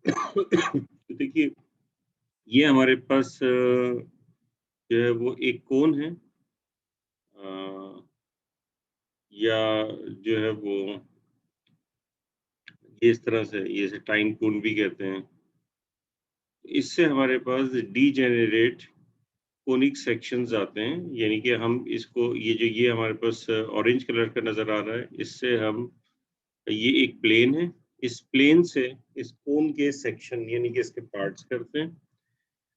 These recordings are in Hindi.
तो देखिए, ये हमारे पास जो है वो एक कोन है, अ, या जो है वो ये इस तरह से, ये इसे टाइन कोन भी कहते हैं। इससे हमारे पास डीजेनेरेट कोनिक सेक्शंस आते हैं, यानी कि हम इसको, ये हमारे पास ऑरेंज कलर का नज़र आ रहा है, इससे हम, ये एक प्लेन है, इस प्लेन से इस कोन के सेक्शन यानी कि इसके पार्ट्स करते हैं।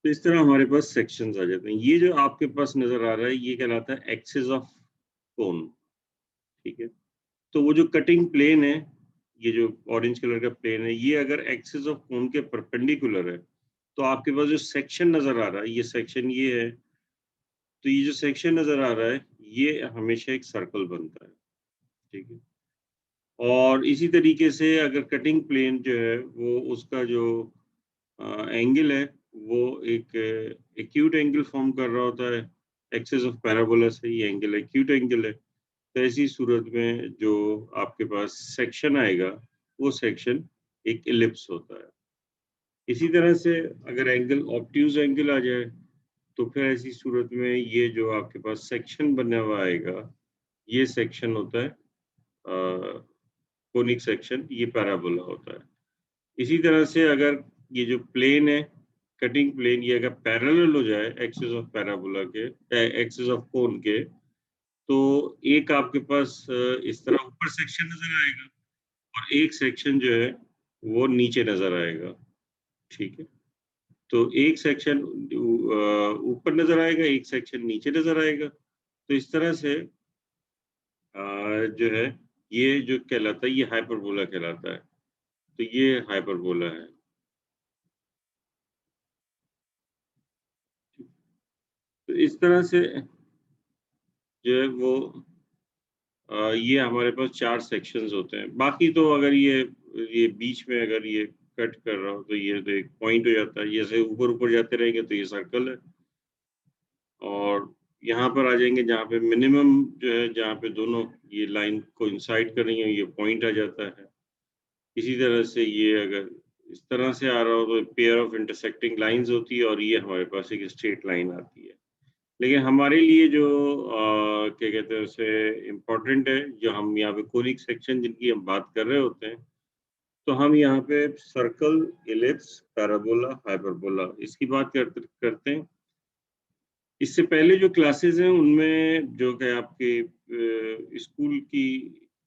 तो इस तरह हमारे पास सेक्शंस आ जाते हैं। ये जो आपके पास नज़र आ रहा है, ये कहलाता है एक्सिस ऑफ कोन, ठीक है? तो वो जो कटिंग प्लेन है, ये जो ऑरेंज कलर का प्लेन है, ये अगर एक्सिस ऑफ कोन के परपेंडिकुलर है, तो आपके पास जो सेक्शन नज़र आ रहा है, ये सेक्शन ये है, तो ये जो सेक्शन नज़र आ रहा है, ये हमेशा एक सर्कल बनता है, ठीक है? और इसी तरीके से अगर कटिंग प्लेन जो है, वो उसका जो एंगल है, वो एक एक्यूट एंगल फॉर्म कर रहा होता है, एक्सिस ऑफ पैराबोला से ये एंगल एक्यूट एंगल है। तो ऐसी सूरत में जो आपके पास सेक्शन आएगा, वो सेक्शन एक इलिप्स होता है। इसी तरह से अगर एंगल ऑब्ट्यूज एंगल आ जाए, तो फिर ऐसी सूरत में ये जो आपके पास सेक्शन बना हुआ आएगा, ये सेक्शन होता है कोनिक सेक्शन, ये पैराबोला होता है। इसी तरह से अगर ये जो प्लेन है, कटिंग प्लेन, ये अगर पैरेलल हो जाए एक्सिस ऑफ पैराबोला के, एक्सिस ऑफ कोन के, तो एक आपके पास इस तरह ऊपर सेक्शन नजर आएगा, और एक सेक्शन जो है वो नीचे नजर आएगा, ठीक है? तो एक सेक्शन ऊपर नजर आएगा, एक सेक्शन नीचे नजर आएगा। तो इस तरह से जो है, ये जो कहलाता है, ये हाइपरबोला कहलाता है। तो ये हाइपरबोला है। तो इस तरह से जो है वो ये हमारे पास 4 सेक्शंस होते हैं। बाकी तो अगर ये बीच में अगर ये कट कर रहा हो, तो ये तो एक पॉइंट हो जाता है। जैसे ऊपर-ऊपर जाते रहेंगे तो ये सर्कल है, और यहाँ पर आ जाएंगे जहाँ पे मिनिमम जो है, जहाँ पे दोनों ये लाइन कोइंसाइड कर रही है, ये पॉइंट आ जाता है। इसी तरह से ये अगर इस तरह से आ रहा हो, तो पेयर ऑफ इंटरसेक्टिंग लाइंस होती है, और ये हमारे पास एक स्ट्रेट लाइन आती है। लेकिन हमारे लिए जो क्या कहते हैं उसे, इम्पोर्टेंट है, जो हम यहाँ पे कोनिक सेक्शन जिनकी हम बात कर रहे होते हैं, तो हम यहाँ पे सर्कल, इलिप्स, पैराबोला, हाइपरबोला, इसकी बात करते हैं। इससे पहले जो क्लासेस हैं, उनमें जो कि आपके स्कूल की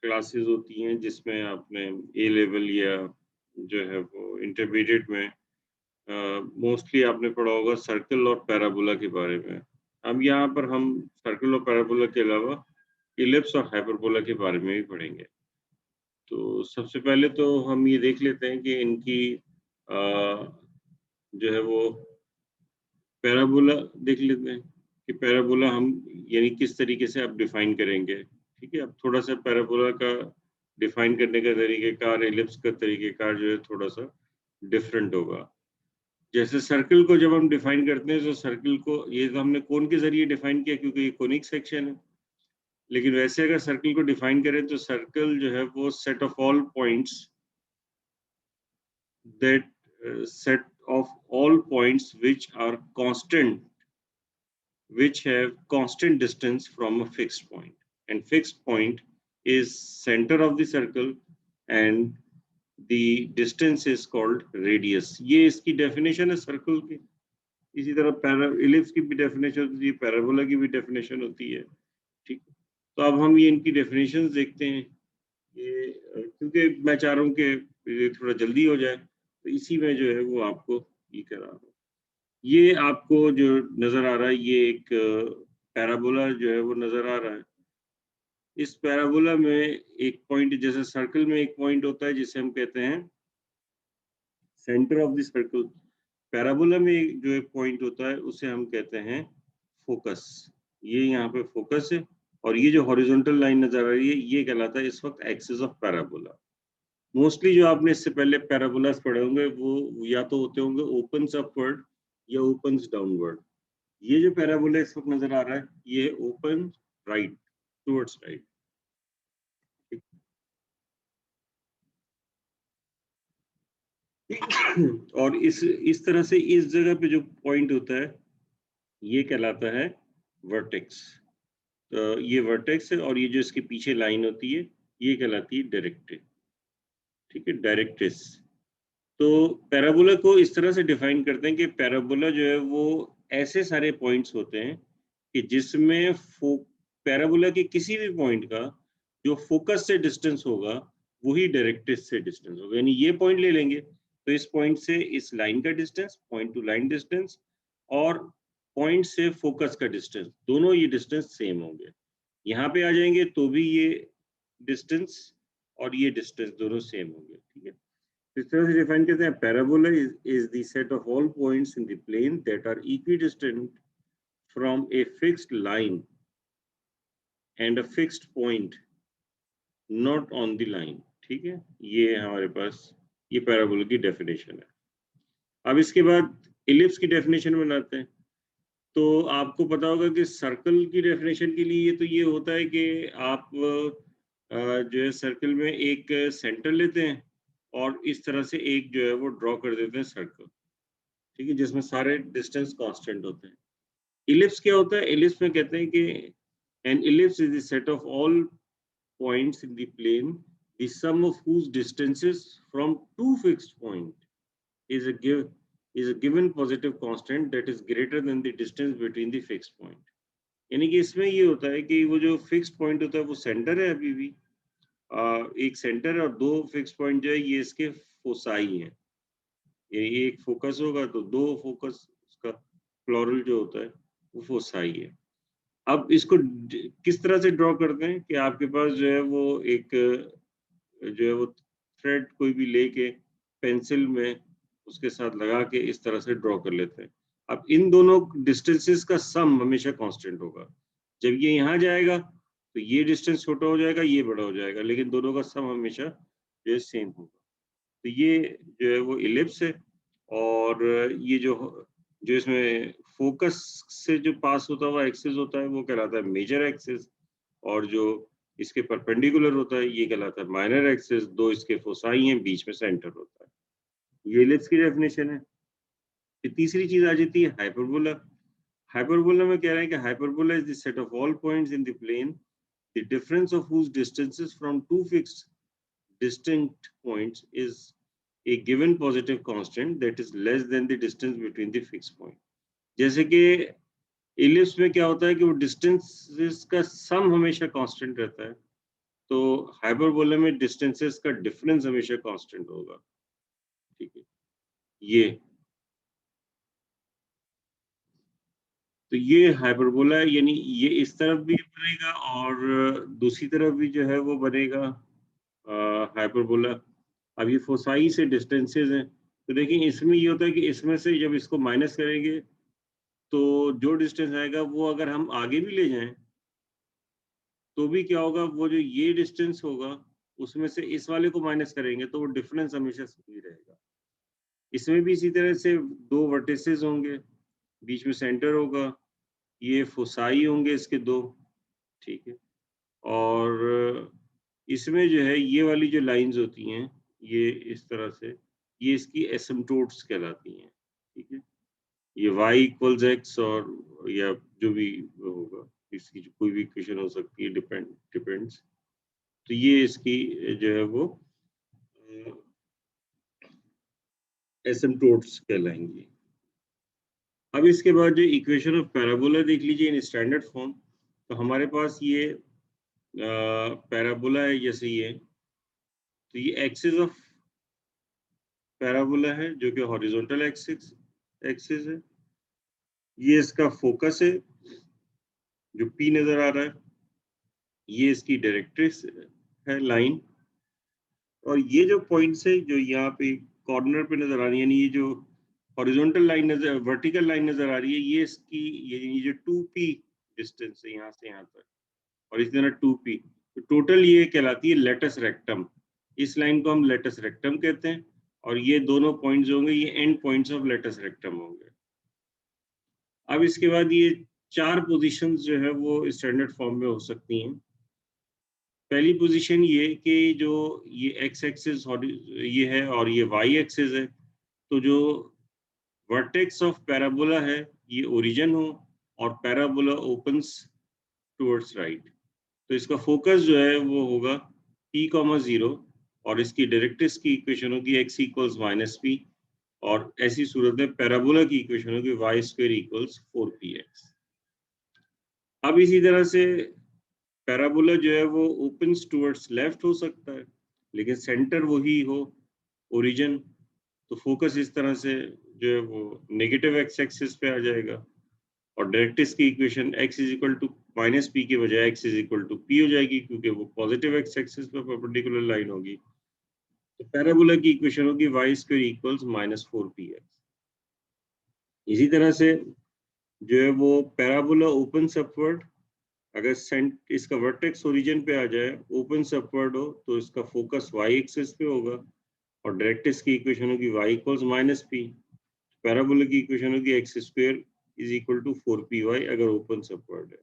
क्लासेस होती हैं, जिसमें आपने ए लेवल या जो है वो इंटरमीडिएट में मोस्टली आपने पढ़ा होगा सर्कल और पैराबोला के बारे में। अब यहाँ पर हम सर्कल और पैराबोला के अलावा इलिप्स और हाइपरबोला के बारे में भी पढ़ेंगे। तो सबसे पहले तो हम ये देख लेते हैं कि इनकी जो है वो पैराबोला देख लेते हैं कि पैराबोला हम यानी किस तरीके से आप डिफाइन करेंगे। ठीक है, अब थोड़ा सा पैराबोला का डिफाइन करने का तरीक़ेकार, इलिप्स का तरीक़ेकार जो है थोड़ा सा डिफरेंट होगा। जैसे सर्कल को जब हम डिफाइन करते हैं, तो सर्कल को ये तो हमने कोन के ज़रिए डिफाइन किया, क्योंकि ये कोनिक सेक्शन है। लेकिन वैसे अगर सर्कल को डिफाइन करें, तो सर्कल जो है वो set of all points that set of all points which are constant, which have constant distance from a fixed point, and fixed point is center of the circle, and the distance is called radius. ये इसकी definition है circle की। इसी तरह ellipse की भी definition होती है, parabola की भी definition होती है, ठीक। तो अब हम ये इनकी definitions देखते हैं। ये क्योंकि मैं चाह रहा हूँ कि ये थोड़ा जल्दी हो जाए, तो इसी में जो है वो आपको ये करा रहा हूँ। ये आपको जो नज़र आ रहा है, ये एक पैराबोला जो है वो नज़र आ रहा है। इस पैराबोला में एक पॉइंट, जैसे सर्कल में एक पॉइंट होता है जिसे हम कहते हैं centre of the circle. Parabola में जो एक पॉइंट होता है उसे हम कहते हैं फोकस। ये यहाँ पे फोकस है, और ये जो हॉरिजॉन्टल लाइन नज़र आ रही है, ये कहलाता है इस वक्त एक्सिस ऑफ पैराबोला। मोस्टली जो आपने इससे पहले पैराबोलास पढ़े होंगे, वो या तो होते होंगे ओपन्स अपवर्ड या ओपन्स डाउनवर्ड। ये जो पैराबोला इस वक्त नजर आ रहा है, ये ओपन राइट, टुवर्ड्स राइट। और इस तरह से इस जगह पे जो पॉइंट होता है ये कहलाता है वर्टेक्स। तो ये वर्टेक्स है और ये जो इसके पीछे लाइन होती है ये कहलाती है डायरेक्ट्रिस। ठीक है, डायरेक्ट्रिस। तो पैराबोला को इस तरह से डिफाइन करते हैं कि पैराबोला जो है वो ऐसे सारे पॉइंट्स होते हैं कि जिसमें पैराबोला के किसी भी पॉइंट का जो फोकस से डिस्टेंस होगा वही डायरेक्ट्रिस से डिस्टेंस होगा। यानी ये पॉइंट ले लेंगे तो इस पॉइंट से इस लाइन का distance, point two line distance, और पॉइंट से फोकस का डिस्टेंस, दोनों ये डिस्टेंस सेम होंगे। यहाँ पे आ जाएंगे तो भी ये डिस्टेंस और ये डिस्टेंस दोनों सेम होंगे। ठीक है, इस तरह से डिफाइन करते हैं parabola is the set of all points in the plane that are equidistant from a fixed line and a fixed point not on the line. ठीक है, ये हमारे पास ये पैराबोला की डेफिनेशन है। अब इसके बाद इलिप्स की डेफिनेशन बनाते हैं। तो आपको पता होगा कि सर्कल की डेफिनेशन के लिए तो ये होता है कि आप जो है सर्कल में एक सेंटर लेते हैं और इस तरह से एक जो है वो ड्रॉ कर देते हैं सर्कल। ठीक है, जिसमें सारे डिस्टेंस कांस्टेंट होते हैं। इलिप्स क्या होता है? इलिप्स में कहते हैं कि an ellipse is the set of all points in the plane the sum of whose distances from two fixed point is a given positive constant that is greater than the distance between the fixed point। यानी कि इसमें ये होता है कि वो जो फिक्स्ड पॉइंट होता है वो सेंटर है अभी भी, एक सेंटर है और दो फिक्स पॉइंट जो है ये इसके फोसाई हैं। ये एक फोकस होगा तो दो फोकस, उसका प्लूरल जो होता है वो फोसाई है। अब इसको किस तरह से ड्रॉ करते हैं कि आपके पास जो है वो एक जो है वो थ्रेड कोई भी लेके पेंसिल में उसके साथ लगा के इस तरह से ड्रॉ कर लेते हैं। अब इन दोनों डिस्टेंसेस का सम हमेशा कांस्टेंट होगा। जब ये यहाँ जाएगा तो ये डिस्टेंस छोटा हो जाएगा, ये बड़ा हो जाएगा, लेकिन दोनों का सम हमेशा जो है सेम होगा। तो ये जो है वो इलिप्स है। और ये जो जो इसमें फोकस से जो पास होता हुआ एक्सिस होता है वो कहलाता है मेजर एक्सिस, और जो इसके परपेंडिकुलर होता है ये कहलाता है माइनर एक्सिस। दो इसके फोसाई हैं, बीच में सेंटर होता है। ये इलिप्स की डेफिनेशन है। फिर तीसरी चीज आ जाती है हाइपरबोला। हाइपरबोला में कह रहे हैं कि hyperbola is the set of all points in the plane the difference of whose distances from two fixed distinct points is a given positive constant that is less than the distance between the fixed point। जैसे कि इलिप्स में क्या होता है कि वो डिस्टेंसेस का सम हमेशा कांस्टेंट रहता है, तो हाइपरबोला में डिस्टेंसेस का डिफरेंस हमेशा कांस्टेंट होगा। ठीक है, ये तो ये हाइपरबोला है, यानी ये इस तरफ भी बनेगा और दूसरी तरफ भी जो है वो बनेगा हाइपरबोला। अब ये फोसाई से डिस्टेंसेस हैं, तो देखिए इसमें ये होता है कि इसमें से जब इसको माइनस करेंगे तो जो डिस्टेंस आएगा वो अगर हम आगे भी ले जाएं तो भी क्या होगा, वो जो ये डिस्टेंस होगा उसमें से इस वाले को माइनस करेंगे तो वो डिफरेंस हमेशा सही रहेगा। इसमें भी इसी तरह से दो वर्टिसेस होंगे, बीच में सेंटर होगा, ये फोसाई होंगे इसके दो। ठीक है, और इसमें जो है ये वाली जो लाइंस होती हैं ये इस तरह से, ये इसकी एसिम्पटोट्स कहलाती हैं। ठीक है, ये y इक्वल्स x और या जो भी होगा इसकी जो कोई भी इक्वेशन हो सकती है, डिपेंड्स। तो ये इसकी जो है वो एसिम्पटोट्स कहलाएंगी। अब इसके बाद जो इक्वेशन ऑफ पैराबोला देख लीजिए इन स्टैंडर्ड फॉर्म। तो हमारे पास ये पैराबोला है जैसे ये, तो ये एक्सिस ऑफ पैराबोला है जो कि हॉरिजॉन्टल एक्सिस एक्सिस है। ये इसका फोकस है जो P नजर आ रहा है, ये इसकी डायरेक्ट्रिक्स है लाइन, और ये जो पॉइंट्स है जो यहाँ पे कॉर्नर पे नजर आ रही है, यानी ये जो हॉरिजॉन्टल लाइन नजर, वर्टिकल लाइन नजर आ रही है, ये इसकी ये जो 2P डिस्टेंस है यहाँ से यहाँ तक, और इसी तरह 2P, तो टोटल ये कहलाती है लेटस रेक्टम। इस लाइन को हम लेटस रेक्टम कहते हैं, और ये दोनों पॉइंट्स होंगे ये end points of latus rectum होंगे। अब इसके बाद ये चार पोजीशंस जो है वो स्टैंडर्ड फॉर्म में हो सकती हैं। पहली पोजीशन ये कि जो ये एक्स एक्सिस ये है और ये वाई एक्सिस है, तो जो वर्टेक्स ऑफ पैराबोला है ये ओरिजिन हो और पैराबोला ओपन्स टुवर्ड्स राइट, तो इसका फोकस जो है वो होगा p,0 और इसकी डायरेक्ट्रिक्स की इक्वेशन होगी x इक्वल्स माइनस पी, और ऐसी सूरत में पैराबोला की इक्वेशन होगी y स्क्वायर इक्वल्स 4px। अब इसी तरह से पैराबोला जो है वो ओपन्स टुवर्ड्स लेफ्ट हो सकता है, लेकिन सेंटर वही हो ओरिजिन, तो फोकस इस तरह से जो है वो नेगेटिव एक्स एक्सिस पे आ जाएगा, और डायरेक्ट्रिक्स की equation x is equal to minus P के बजाय x is equal to P हो जाएगी, क्योंकि वो पॉजिटिव एक्स एक्सिस पे परपेंडिकुलर लाइन होगी। तो पैराबोला की इक्वेशन होगी y square equals minus 4px। इसी तरह से जो है वो पैराबोला ओपन अपवर्ड, अगर सेंट इसका वर्टेक्स ओरिजिन पे आ जाए, ओपन अपवर्ड हो, तो इसका फोकस y एक्सिस पे होगा, और डायरेक्ट्रिक्स की इक्वेशन होगी y equals minus P. Parabola की इक्वेशन होगी X square is equal to 4py अगर ओपन अपवर्ड है।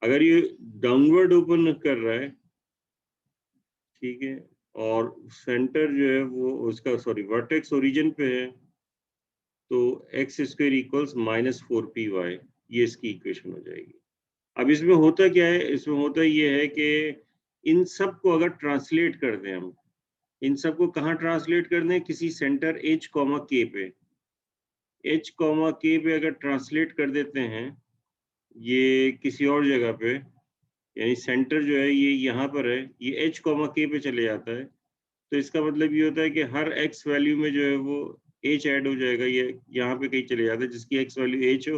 अगर ये डाउनवर्ड ओपन कर रहा है, ठीक है, और सेंटर जो है वो उसका सॉरी वर्टेक्स ओरिजिन पे है, तो X square equals minus 4py, ये इसकी इक्वेशन हो जाएगी। अब इसमें होता क्या है, इसमें होता ये है कि इन सब को अगर ट्रांसलेट कर दें हम, इन सब को कहाँ ट्रांसलेट कर दें, किसी सेंटर h कॉमा k पे, h कॉमा k पे अगर ट्रांसलेट कर देते हैं ये किसी और जगह पे, यानी सेंटर जो है ये यहाँ पर है, ये h कॉमा k पे चले जाता है, तो इसका मतलब ये होता है कि हर x वैल्यू में जो है वो h ऐड हो जाएगा, ये यहाँ पे कहीं चले जाता है, जिसकी x वैल्यू h हो,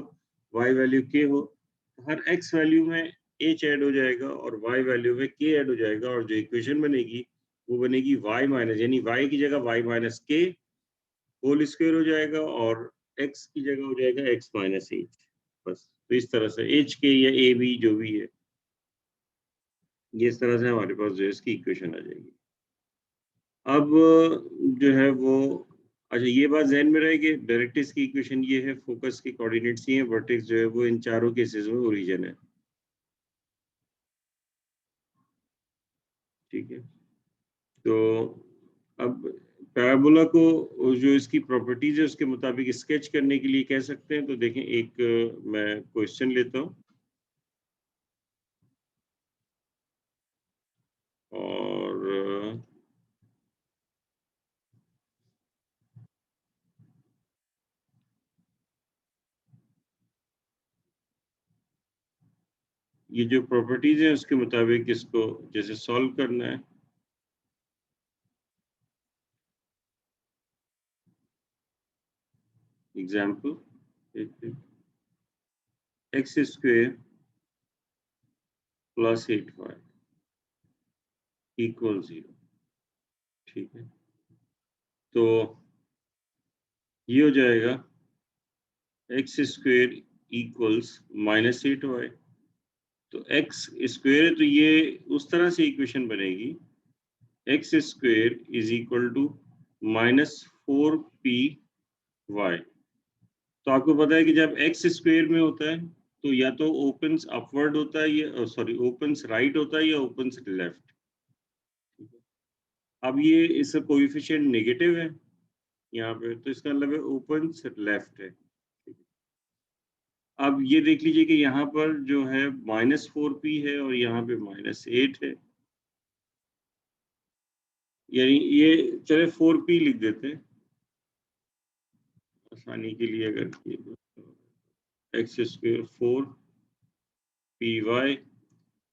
y वैल्यू k हो, हर x वैल्यू में h ऐड हो जाएगा और y वैल्यू में k ऐड हो जाएगा, और जो इक्वेशन बनेगी वो बनेगी y माइनस, यानी y की जगह y minus k whole square हो जाएगा, और x की जगह हो जाएगा x माइनस h। बस तो इस तरह से h k या a b जो भी है, ये इस तरह से हमारे पास जो है इसकी इक्वेशन आ जाएगी। अब जो है वो, अच्छा ये बात ध्यान में रहे कि डायरेक्ट्रिक्स की इक्वेशन ये है, फोकस के कोऑर्डिनेट्स ये हैं, वर्टेक्स जो है वो इन चारों केसेस में ओरिजिन है, ठीक है। तो अब पैराबोला को जो इसकी प्रॉपर्टीज है उसके मुताबिक स्केच करने के लिए कह सकते हैं, तो देखें एक मैं क्वेश्चन लेता हूँ, और ये जो प्रॉपर्टीज है उसके मुताबिक इसको जैसे सॉल्व करना है। Example, x square plus 8y equal 0, ठीक है। तो ये हो जाएगा x square equals minus 8y, तो एक्स स्क्वेयर है तो ये उस तरह से इक्वेशन बनेगी, X square is equal to minus 4py। तो आपको पता है कि जब एक्स स्क्वेयर में होता है तो या तो ओपन्स अपवर्ड होता है, या सॉरी ओपन्स राइट होता है, या ओपन्स लेफ्ट। अब ये इसका कोएफिशिएंट नेगेटिव है यहाँ पे, तो इसका मतलब है ओपन्स लेफ्ट है। अब ये देख लीजिए कि यहाँ पर जो है माइनस 4p है और यहाँ पे माइनस 8 है, यानी ये चले 4p लिख देते हैं आसानी के लिए, अगर एक्स स्क्वेयर 4py,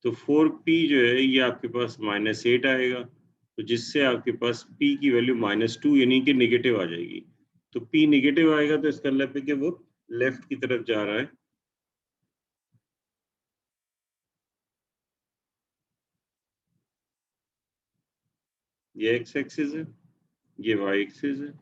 तो 4p जो है ये आपके पास माइनस 8 आएगा, तो जिससे आपके पास p की वैल्यू -2 यानी कि नेगेटिव आ जाएगी। तो p नेगेटिव आएगा तो इसका मतलब है कि वो लेफ्ट की तरफ जा रहा है। ये एक्स एक्सिस है, ये वाई एक्सिस है।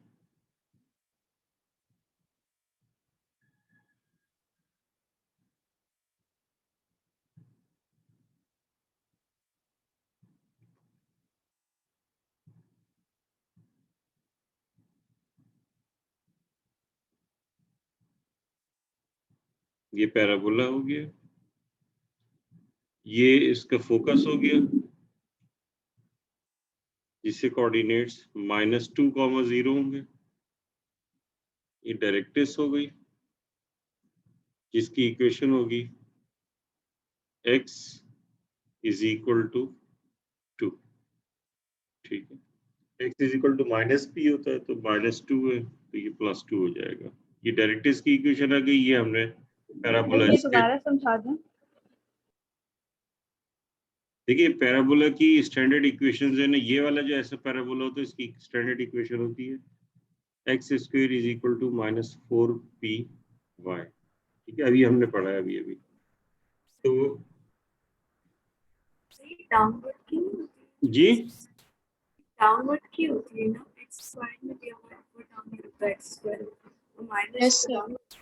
ये पैराबोला हो गया, ये इसका फोकस हो गया जिससे कोऑर्डिनेट्स -2, 0 होंगे। ये डायरेक्ट्रिक्स हो गई जिसकी इक्वेशन होगी x इज इक्वल टू 2। ठीक है, x is equal to minus p होता है तो -2 है तो ये +2 हो जाएगा। ये डायरेक्ट्रिक्स की इक्वेशन आ गई। ये हमने पैराबोला ये दोबारा समझा दें। देखिए पैराबोला की स्टैंडर्ड इक्वेशन है ना, ये वाला जो ऐसा पैराबोला होता है इसकी स्टैंडर्ड इक्वेशन होती है x square is equal to -4py। ठीक है, अभी हमने पढ़ा है अभी तो डाउनवर्ड की होती जी डाउनवर्ड की होती है ना, x स्क्वायर में दिया हुआ है वो डाउनवर्ड होता है x स्क्वायर और माइनस डाउनवर्ड।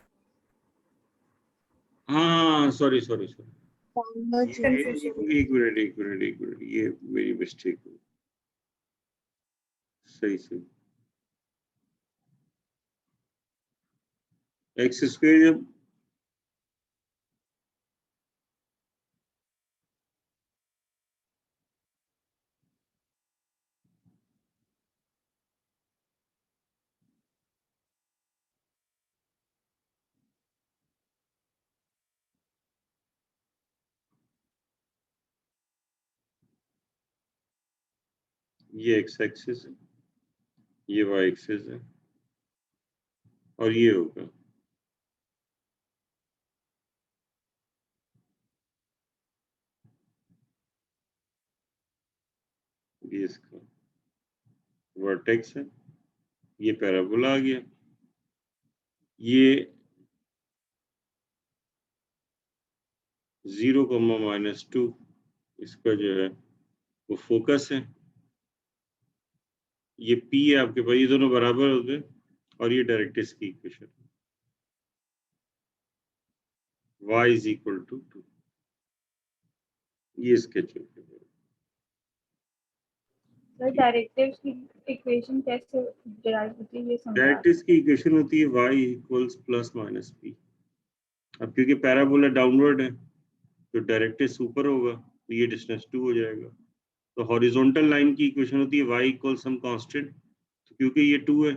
हाँ सॉरी सॉरी सॉरी, कंफ्यूजन। एक मिनट ये मेरी मिस्टेक हुई। सही सही, एक्स स्क्वायर जब ये एक्स एक्सिस है, ये वाई एक्सिस है और ये होगा ये इसका वर्टेक्स है। ये पैराबोला आ गया। ये 0, -2 इसका जो है वो फोकस है। ये P है आपके पास, ये दोनों बराबर हो गए और ये डायरेक्ट्रिक्स की equation y is equal to 2। ये स्केच हो गया। सर डायरेक्टिव्स की इक्वेशन कैसे डिराइव होती है ये समझा। डायरेक्ट्रिक्स की इक्वेशन होती है y इक्वल्स +-p। अब क्योंकि पैराबोला डाउनवर्ड है तो डायरेक्ट्रिक्स ऊपर होगा तो ये डिस्टेंस 2 हो जाएगा। तो हॉरिजॉन्टल लाइन की इक्वेशन होती है y इक्वल सम कांस्टेंट, तो क्योंकि ये 2 है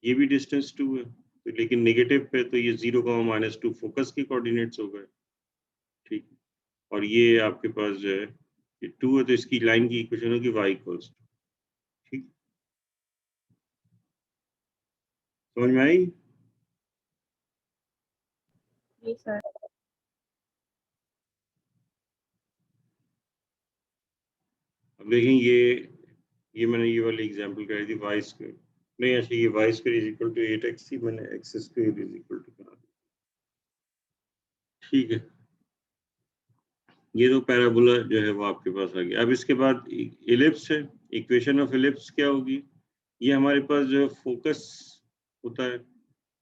ये भी डिस्टेंस 2 है तो लेकिन नेगेटिव पे तो ये 0, -2 फोकस के कोऑर्डिनेट्स हो गए। ठीक, और ये आपके पास जो है ये 2 है तो इसकी लाइन की इक्वेशन होगी y इक्वल्स। ठीक, समझ में आई? जी सर। अब देखें ये मैंने ये वाली एग्जांपल कराई थी y स्क्वायर, नहीं अच्छा ये y square is equal to 8x थी, मैंने x square is equal to बना दिया। ठीक है, ये तो पैराबोला जो है वो आपके पास आ गया। अब इसके बाद इलिप्स है। इक्वेशन ऑफ इलिप्स क्या होगी? ये हमारे पास जो है फोकस होता है,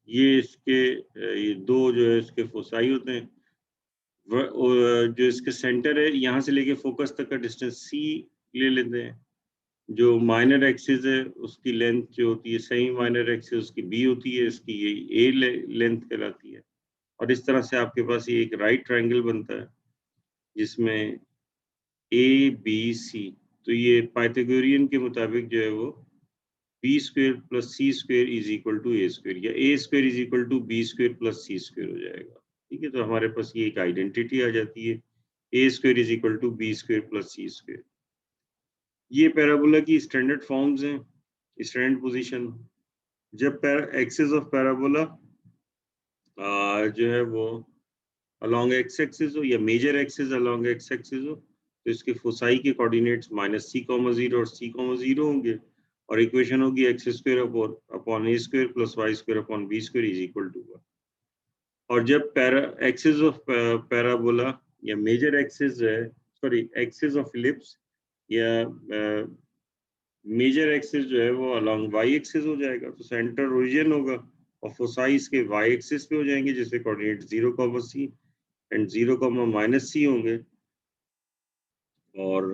ये इसके ये दो जो है इसके फोसाई होते हैं। जो इसके सेंटर है यहाँ से लेके फोकस तक का डिस्टेंस c ले लेते हैं। जो माइनर एक्सिस है उसकी लेंथ जो होती है, सही माइनर एक्सिस उसकी b होती है, इसकी ये a लेंथ कहलाती है। और इस तरह से आपके पास ये एक राइट ट्रायंगल बनता है जिसमें ए बी सी, तो ये पाइथागोरियन के मुताबिक जो है वो B square plus C square is equal to A square, या A square is equal to B square plus C square हो जाएगा। ठीक है, तो हमारे पास ये एक आइडेंटिटी आ जाती है, A square is equal to B square plus C square. ये पैराबोला की स्टैंडर्ड फॉर्म्स हैं, स्टैंडर्ड पोजीशन। जब एक्सिस ऑफ पैराबोला जो है वो अलोंग एक्स एक्सिस हो या major axis along X axis हो तो इसके फोसाई के कोऑर्डिनेट्स -c,0 और c,0 होंगे और इक्वेशन होगी X square upon A square plus Y square upon B square is equal to 1। और जब एक्सिस ऑफ पैराबोला या मेजर एक्सिस है, सॉरी एक्सिस ऑफ इलिप्स या मेजर एक्सिस जो है वो अलोंग वाई एक्सिस हो जाएगा तो सेंटर ओरिजिन होगा और फोसाई इसके वाई एक्सिस पे हो जाएंगे जिससे कोऑर्डिनेट 0,c एंड 0,-c होंगे। और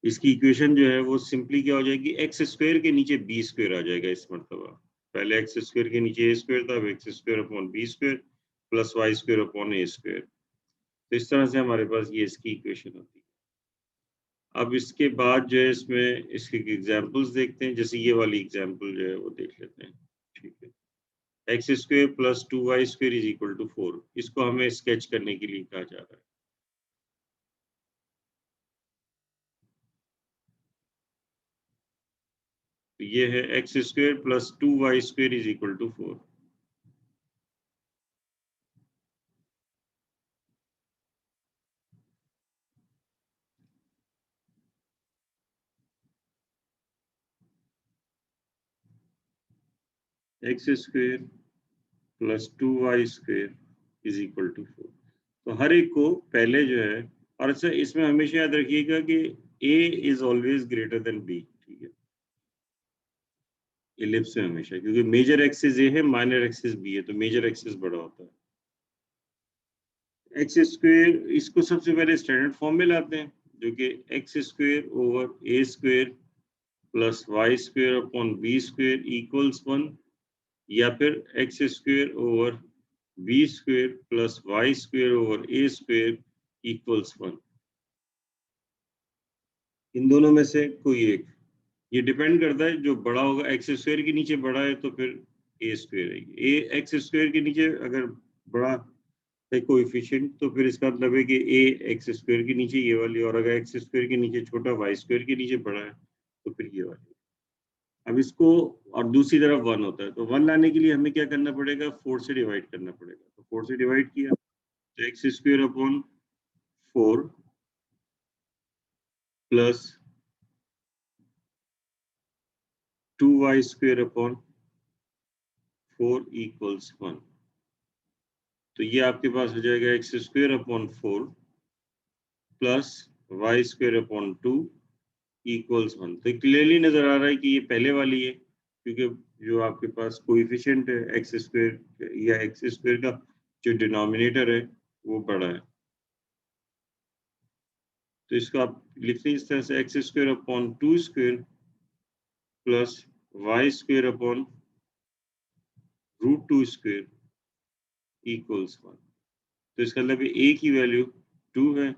इसकी इक्वेशन जो है वो सिंपली क्या हो जाएगी, एक्स स्क्वायर के नीचे बी स्क्वायर आ जाएगा इस मरतबा। पहले एक्स स्क्वायर के नीचे ए स्क्वायर था, अब X square upon B square plus Y square upon A square. तो इस तरह से हमारे पास ये इसकी इक्वेशन होती है। अब इसके बाद जो है इसमें इसके एग्जाम्पल्स देखते हैं, जैसे ये वाली एग्जाम्पल जो है वो देख लेते हैं। ठीक है, X square plus 2y square is equal to 4। इसको हमें स्केच करने के लिए कहा जा रहा है। तो ये है X square plus 2y square is equal to 4। X square plus 2y square is equal to 4। तो हर एक को पहले जो है, और अच्छा इसमें हमेशा याद रखिएगा कि a is always greater than b, ठीक है, इलिप्स में हमेशा, क्योंकि मेजर एक्सिस a है, माइनर एक्सिस b है, तो मेजर एक्सिस बड़ा होता है। एक्स स्क्वायर, इसको सबसे पहले स्टैंडर्ड फॉर्म में लाते हैं, जो कि X square over a square plus Y square upon B square equals 1, या फिर X square over B square plus Y square over A square equals 1। इन दोनों में से कोई एक, ये डिपेंड करता है, जो बड़ा होगा एक्स स्क्वायर के नीचे बड़ा है तो फिर ए स्क्वायर है, ए एक्स स्क्वायर के नीचे अगर बड़ा है कोएफिशिएंट तो फिर इसका मतलब है कि ए एक्स स्क्वायर के नीचे ये वाली, और अगर एक्स स्क्वायर के नीचे छोटा वाई स्क्वायर के नीचे बड़ा है तो फिर ये वाली। अब इसको, और दूसरी तरफ 1 होता है, तो 1 लाने के लिए हमें क्या करना पड़ेगा, 4 से डिवाइड करना पड़ेगा। तो 4 से डिवाइड किया तो X square upon 4 plus 2y square upon 4 equals 1। तो ये आपके पास हो जाएगा X square upon 4 plus Y square upon 2 equals 1। तो क्लियरली नजर आ रहा है कि ये पहले वाली है, क्योंकि जो आपके पास कोएफिशिएंट है एक्स स्क्वायर या एक्स स्क्वायर का जो डिनोमिनेटर है वो बड़ा है। तो इसको आप लिखते हैं इस तरह से, X square upon 2 square plus Y square upon root 2 square equals 1। तो इसका मतलब a की वैल्यू 2 है,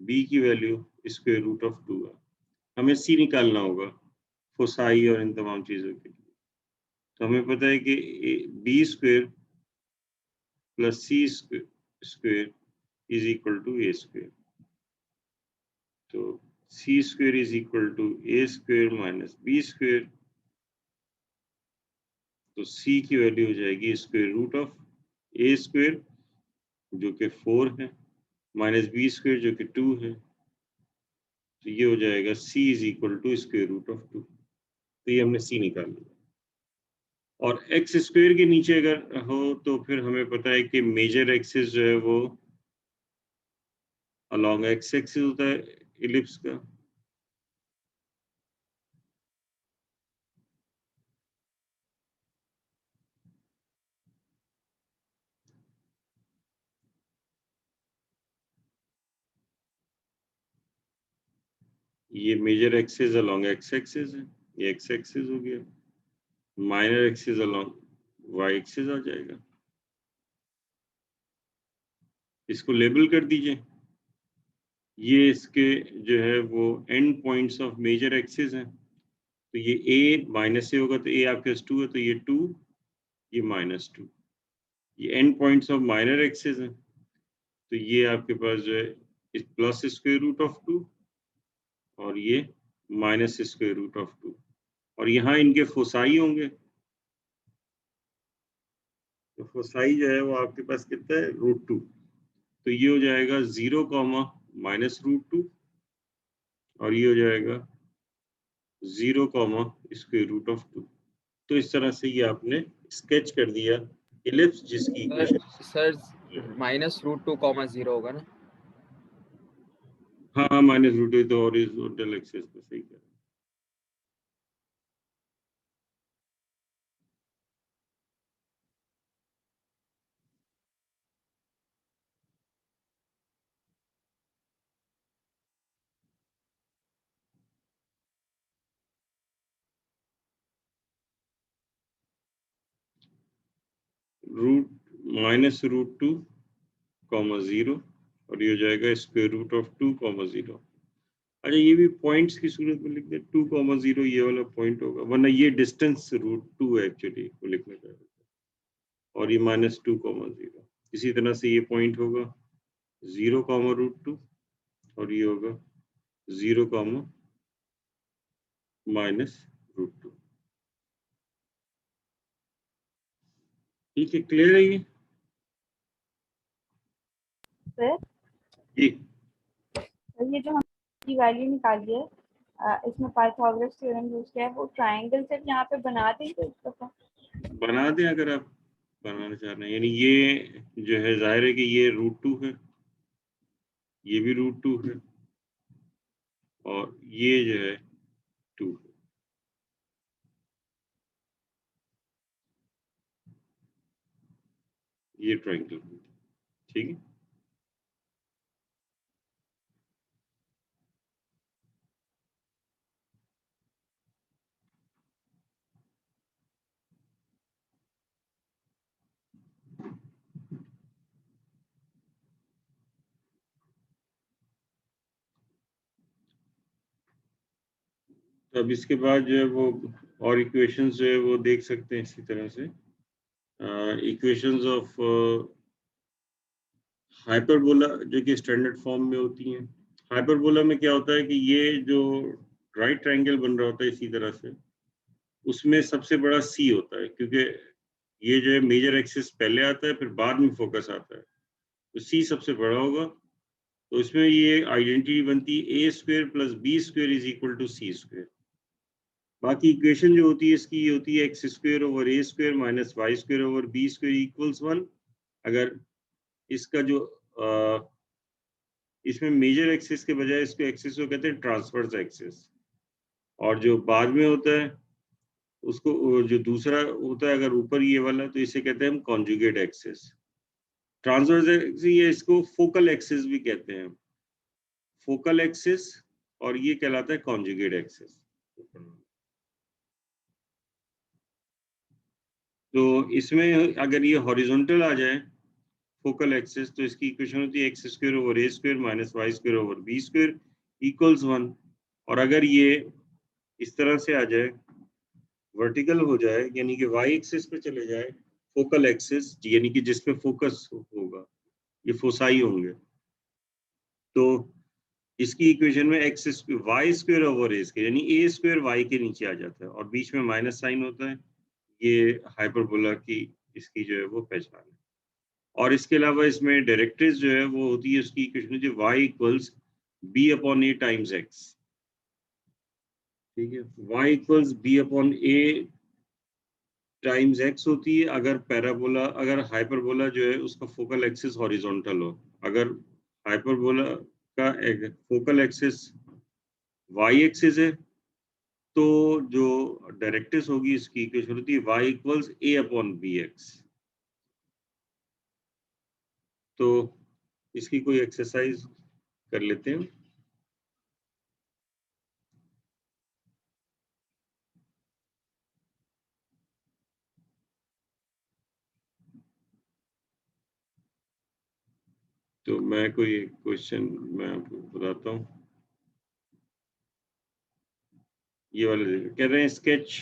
b की वैल्यू स्क्वायर रूट ऑफ 2 है। हमें c निकालना होगा फोसाई और इन तमाम चीजों के लिए। तो हमें पता है कि b square plus C square is equal to a square. तो C square is equal to a square minus b square. तो c की वैल्यू हो जाएगी square root of a square जो कि 4 है, माइनस b स्क्वायर जो कि 2 है। तो ये हो जाएगा c is equal to square root of 2। तो ये हमने c निकाल लिया। और एक्स स्क्वायर के नीचे अगर हो तो फिर हमें पता है कि मेजर एक्सिस जो है वो अलोंग एक्स एक्सिस होता है इलिप्स का। ये major axis along X axis है, ये एक्स एक्सिस हो गया, minor axis along Y axis आ जाएगा। इसको लेबल कर दीजिए, ये इसके जो है वो end points of major axis हैं। तो ये a माइनस से होगा तो a आपके पास 2 है, तो ये 2, ये माइनस 2। ये end points of minor axis हैं, तो ये आपके पास जो है इस प्लस स्क्वायर रूट ऑफ 2 और ये माइनस स्क्वायर रूट ऑफ 2, और यहाँ इनके फोसाई होंगे। तो फोसाई जो है वो आपके पास कितना है, √2। तो ये हो जाएगा 0 कॉमा माइनस √2, और ये हो जाएगा 0 कॉमा स्क्वायर रूट ऑफ 2। तो इस तरह से ये आपने स्केच कर दिया इलिप्स जिसकी इक्वेशन सर माइनस √2, 0 होगा ना? हाँ माइनस √2 तो हॉरिजॉन्टल एक्सिस पे सही कह माइनस √2, 0, और ये हो जाएगा स्क्वायर रूट ऑफ 2, 0। अच्छा ये भी पॉइंट्स की सूरत में लिख दे, 2, 0 ये वाला पॉइंट होगा, वरना ये डिस्टेंस √2 है एक्चुअली वो लिखना चाहिए। और ये -2,0। इसी तरह से ये पॉइंट होगा 0,√2 और ये होगा 0, -√2। ठीक है, क्लियर है ये? सर जी ये जो हमने वैल्यू निकाली है इसमें पाइथागोरस थ्योरम यूज किया है, वो ट्रायंगल से यहाँ पे बना देंगे इसको? बना दें अगर आप बनाना चाह रहे हैं, यानी ये जो है जाहिर है कि ये √2 है, ये भी √2 है और ये जो है 2 है। ये ट्रायंगल, ठीक है। तो अब इसके बाद जो है वो और इक्वेशंस जो है वो देख सकते हैं इसी तरह से। इक्वेशंस ऑफ हाइपरबोला जो कि स्टैंडर्ड फॉर्म में होती हैं। हाइपरबोला में क्या होता है कि ये जो राइट ट्रायंगल बन रहा होता है इसी तरह से, उसमें सबसे बड़ा सी होता है, क्योंकि ये जो है मेजर एक्सिस पहले आता है फिर बाद में फोकस आता है, तो सी सबसे बड़ा होगा। तो इसमें ये आइडेंटिटी बनती है a² + b² = c²। बाकी इक्वेशन जो होती है इसकी ये होती है x² / a² - y² / b² = 1। अगर इसका जो इसमें मेजर एक्सिस के बजाय इसको एक्सिस को कहते हैं ट्रांसवर्स एक्सिस, और जो बाद में होता है उसको जो दूसरा होता है अगर ऊपर ये वाला, तो इसे कहते हैं हम कॉन्जुगेट एक्सिस। ट्रांसवर्स एक्सिस, ये इसको फोकल एक्सिस भी कहते हैं, फोकल एक्सिस, और ये कहलाता है कॉन्जुगेट एक्सिस। तो इसमें अगर ये हॉरिजॉन्टल आ जाए फोकल एक्सिस, तो इसकी इक्वेशन होती है x² / a² - y² / b² = 1। और अगर ये इस तरह से आ जाए, वर्टिकल हो जाए, यानी कि y एक्सिस पे चले जाए, फोकल एक्सिस यानी कि जिस पे फोकस होगा, ये फोसाई होंगे, तो इसकी इक्वेशन में y² / a² यानी a² y के नीचे आ जाता है और बीच में माइनस साइन होता है। ये हाइपरबोला की इसकी जो है वो पहचान है। और इसके अलावा इसमें डायरेक्ट्रिक्स जो है वो होती है, उसकी इक्वेशन जो y = b/a × x। ठीक है, y = b/a × x होती है अगर पैराबोला, अगर हाइपरबोला जो है उसका फोकल एक्सिस हॉरिजॉन्टल हो। अगर हाइपरबोला का फोकल एक्सिस y एक्सिस है, तो जो डायरेक्ट्रिक्स होगी इसकी इक्वेशन होती है y = a/bx। तो इसकी कोई एक्सरसाइज कर लेते हैं। तो मैं कोई क्वेश्चन मैं आपको बताता हूँ। ये वाले कह रहे हैं स्केच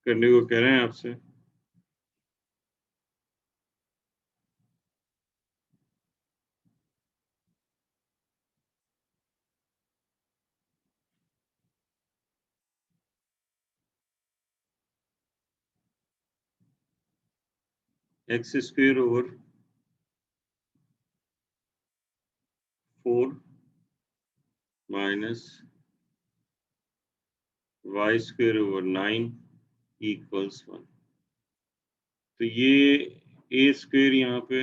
करने को कह रहे हैं आपसे। x² / 4 - y² / 9 = 1। तो ये a² यहाँ पे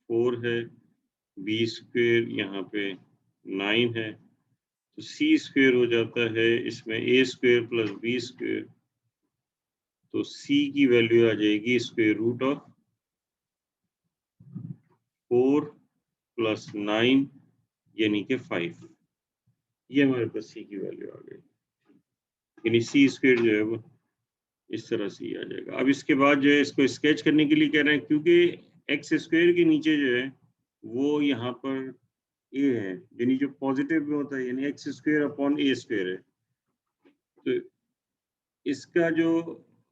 4 है, b² यहाँ पे 9 है, तो c² हो जाता है इसमें a² + b²। तो c की वैल्यू आ जाएगी √4 + 9 यानी कि 5। ये हमारे पास c की वैल्यू आ गई, यानी c² जो है वो इस तरह से ही आ जाएगा। अब इसके बाद जो है इसको स्केच करने के लिए कह रहे हैं, क्योंकि x² के नीचे जो है वो यहाँ पर a है, यानी जो पॉजिटिव में होता है, यानी x² / a² है। तो इसका जो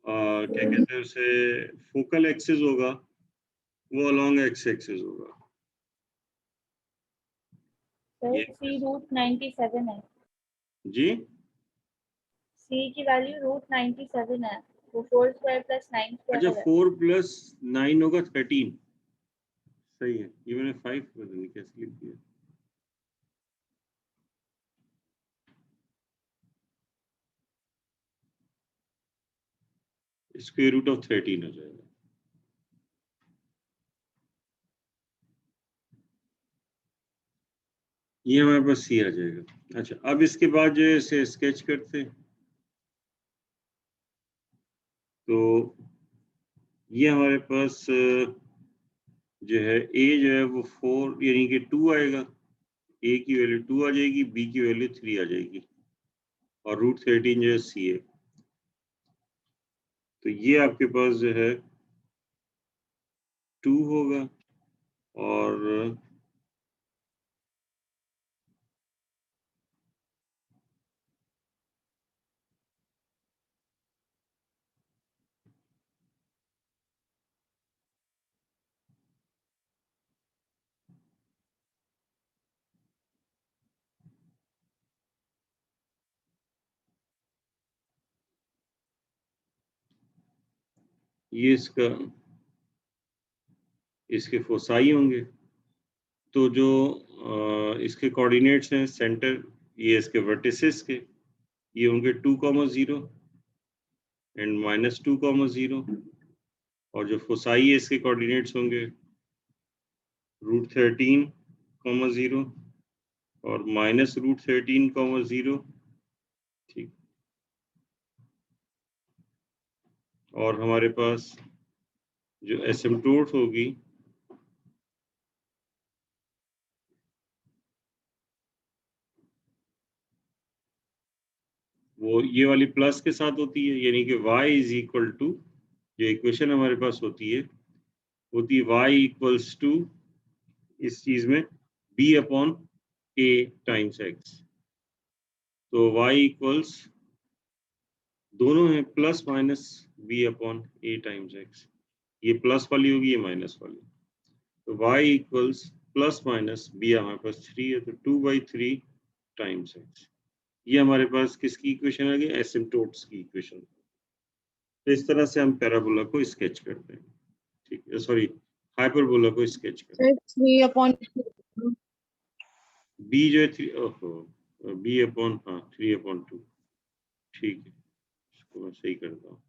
क्या कहते हैं उसे, फोकल एक्सिस होगा वो अलोंग एक्स एक्सिस होगा। सर ये सी रूट 97 है, जी सी की वैल्यू रूट 97 है, वो 4 स्क्वायर प्लस 9 अच्छा, स्क्वायर है। 4 + 9 होगा 13। सही है, ये मैंने 5 पता नहीं कैसे लिख दिया। स्क्वायर रूट ऑफ 13 हो जाएगा। ये हमारे पास सी आ जाएगा। अच्छा, अब इसके बाद जो है इसे स्केच करते हैं। तो ये हमारे पास जो है ए जो है वो 4 यानी कि 2 आएगा, ए की वैल्यू 2 आ जाएगी, बी की वैल्यू 3 आ जाएगी, और √13 जो है सी है। तो ये आपके पास जो है 2 होगा, और ये इसके फोसाई होंगे। तो जो इसके कोऑर्डिनेट्स हैं सेंटर, ये इसके वर्टिसेस के, ये होंगे 2,0 एंड -2,0, और जो फोसाई है इसके कोऑर्डिनेट्स होंगे √13,0 और -√13,0। ठीक, और हमारे पास जो एसिम्प्टोट होगी वो ये वाली प्लस के साथ होती है, यानी कि y = जो इक्वेशन हमारे पास होती है y = इस चीज में b/a टाइम्स x। तो y दोनों है plus minus b/a times x। ये प्लस वाली होगी, ये माइनस वाली। तो y प्लस माइनस b हमारे पास 3 है, तो 2/3 टाइम्स x। ये हमारे पास किसकी इक्वेशन आ गई, एसिम्प्टोट्स की इक्वेशन। तो इस तरह से हम पैराबोला को स्केच करते हैं। ठीक है, सॉरी, हाइपरबोला को स्केच करते हैं। 3/2। b जो है 3, ओहो, हाँ 3/2। ठीक है, इसको मैं सही करता हूँ।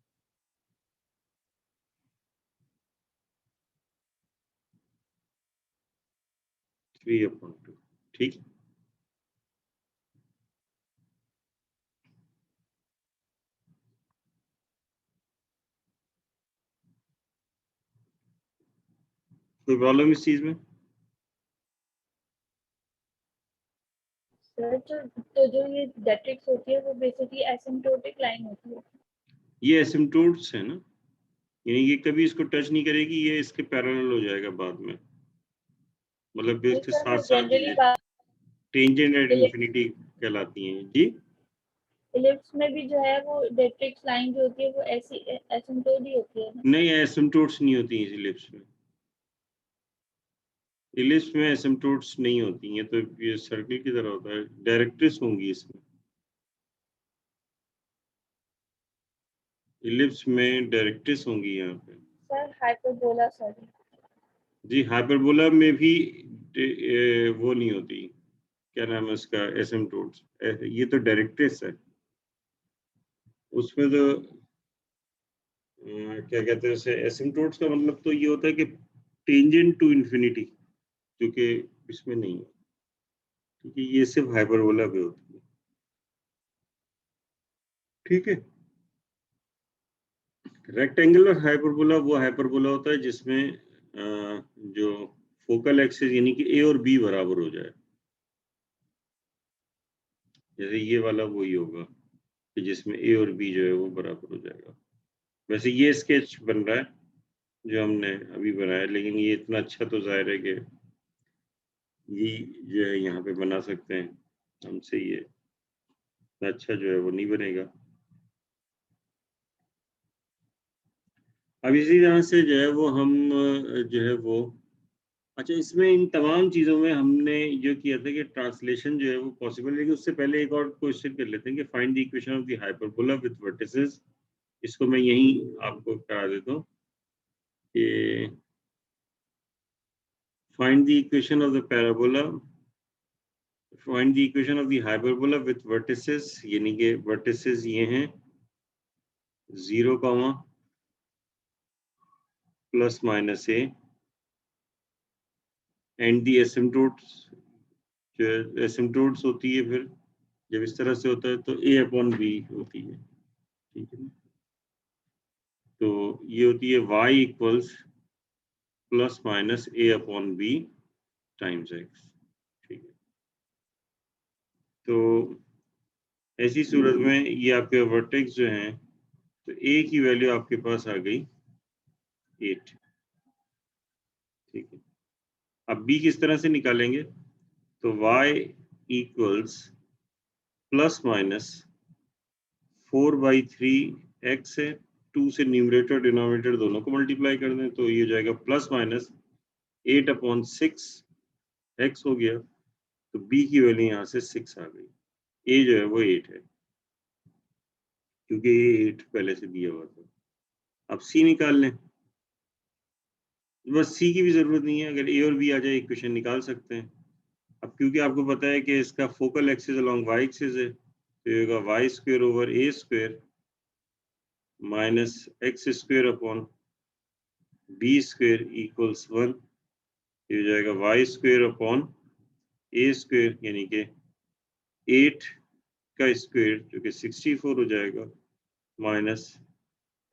3/2, ठीक है। कोई प्रॉब्लम इस चीज में? सर तो जो ये डेट्रिक्स होती है वो बेसिकली एसिम्प्टोटिक लाइन होती है। ये एसिम्प्टोट्स है ना, यानी कि कभी इसको टच नहीं करेगी, ये इसके पैरेलल हो जाएगा बाद में, मतलब नहीं इसके सर, साथ वो साथ जनरली ये टेंजेंट एट इंफिनिटी कहलाती हैं जी। इलिप्स में भी जो है वो डेट्रिक्स लाइन जो होती है वो ऐसी एसिम्प्टोट ही होती है ना। नहीं, एसिम्प्टोट्स नहीं होती हैं इलिप्स में। इलिप्स में एसिम्प्टोट्स नहीं होती हैं, तो ये सर्कल की तरह होता है, डायरेक्ट्रिस होंगी इसमें। इलिप्स में डायरेक्ट्रिस होंगी यहाँ पे। Sir hyperbola, sorry. जी, हाइपरबोला में भी वो नहीं होती, क्या नाम है उसका, एसिम्प्टोट्स। ये तो डायरेक्ट्रिस है, उसमें तो क्या कहते हैं उसे, एसिम्प्टोट्स का मतलब तो ये होता है कि टेंजेंट टू इंफिनिटी, जो कि इसमें नहीं है, क्योंकि ये सिर्फ हाइपरबोला पे होती है। ठीक है, रेक्टेंगुलर हाइपरबोला वो हाइपरबोला होता है जिसमें जो फोकल एक्सिस यानी कि ए और बी बराबर हो जाए। जैसे ये वाला वही होगा कि जिसमें ए और बी जो है वो बराबर हो जाएगा। वैसे ये स्केच बन रहा है जो हमने अभी बनाया, लेकिन ये इतना अच्छा तो जाहिर है कि ये जो है यहाँ पे बना सकते हैं, हमसे ये इतना अच्छा जो है वो नहीं बनेगा। अब इसी तरह से जो है वो हम जो है वो अच्छा, इसमें इन तमाम चीज़ों में हमने जो किया था कि ट्रांसलेशन जो है वो पॉसिबल है, लेकिन उससे पहले एक और क्वेश्चन कर लेते हैं कि find the equation of the hyperbola with vertices. इसको मैं यहीं आपको करा देता हूँ कि find the equation of the parabola, find the equation of the hyperbola with vertices, यानी कि वर्टिसेस ये हैं 0, plus minus A, and the asymptotes, जो एसिम्टोट्स होती है फिर जब इस तरह से होता है तो a अपॉन बी होती है, ठीक है। तो ये होती है y equals plus minus a upon B times x, ठीक है। तो ऐसी सूरत में ये आपके वर्टेक्स जो हैं, तो a की वैल्यू आपके पास आ गई 8, ठीक है। अब b किस तरह से निकालेंगे, तो y equals plus minus 4/3 x है, 2 से न्यूमरेटर डिनोमिनेटर दोनों को मल्टीप्लाई कर दें तो ये हो जाएगा प्लस माइनस 8/6 x हो गया। तो b की वैल्यू यहाँ से 6 आ गई, a जो है वो 8 है क्योंकि ये 8 पहले से दिया हुआ था। अब c निकाल लें, बस c की भी जरूरत नहीं है, अगर a और b आ जाए इक्वेशन निकाल सकते हैं। अब क्योंकि आपको पता है कि इसका focal axis along y axis है, तो ये होगा y square over a square minus x square upon b square equals 1। ये हो जाएगा y square upon a square, यानी कि 8 का स्क्वायर जो कि 64 हो जाएगा, minus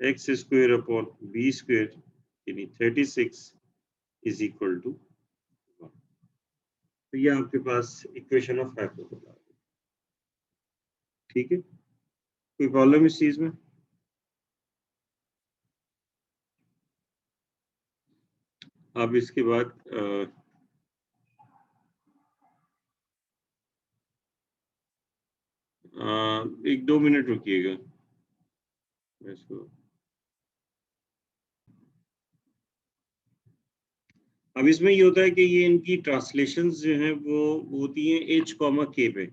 x square upon b square यानी 36 इज इक्वल टू 1। तो ये आपके पास इक्वेशन ऑफ हाइपरबोला, ठीक है। कोई प्रॉब्लम इस चीज में? अब इसके बाद एक 2 मिनट रुकिएगा इसको। अब इसमें ये होता है कि ये इनकी ट्रांसलेशंस जो हैं वो होती हैं h, k पे।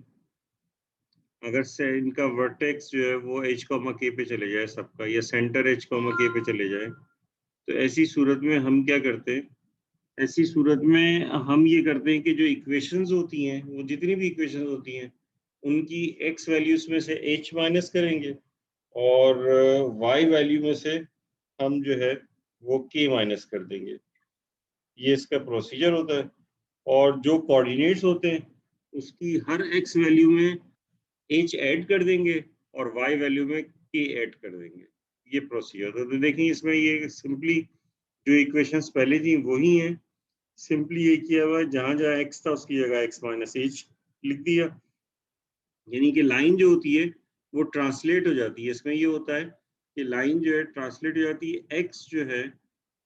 अगर से इनका वर्टेक्स जो है वो h, k पे चले जाए सबका, या सेंटर h, k पे चले जाए, तो ऐसी सूरत में हम क्या करते हैं, ऐसी सूरत में हम ये करते हैं कि जो इक्वेशंस होती हैं, वो जितनी भी इक्वेशंस होती हैं, उनकी x वैल्यूज में से h माइनस करेंगे और y वैल्यू में से हम जो है वो k माइनस कर देंगे। ये इसका प्रोसीजर होता है। और जो कोऑर्डिनेट्स होते हैं उसकी हर x वैल्यू में h ऐड कर देंगे और y वैल्यू में k ऐड कर देंगे। ये प्रोसीजर होता है। तो देखिए इसमें ये सिंपली जो इक्वेशंस पहले थी वही हैं, सिंपली ये किया हुआ है, जहां जहां x था उसकी जगह x माइनस h लिख दिया, यानी कि लाइन जो होती है वो ट्रांसलेट हो जाती है। इसमें ये होता है कि लाइन जो है ट्रांसलेट हो जाती है, x जो है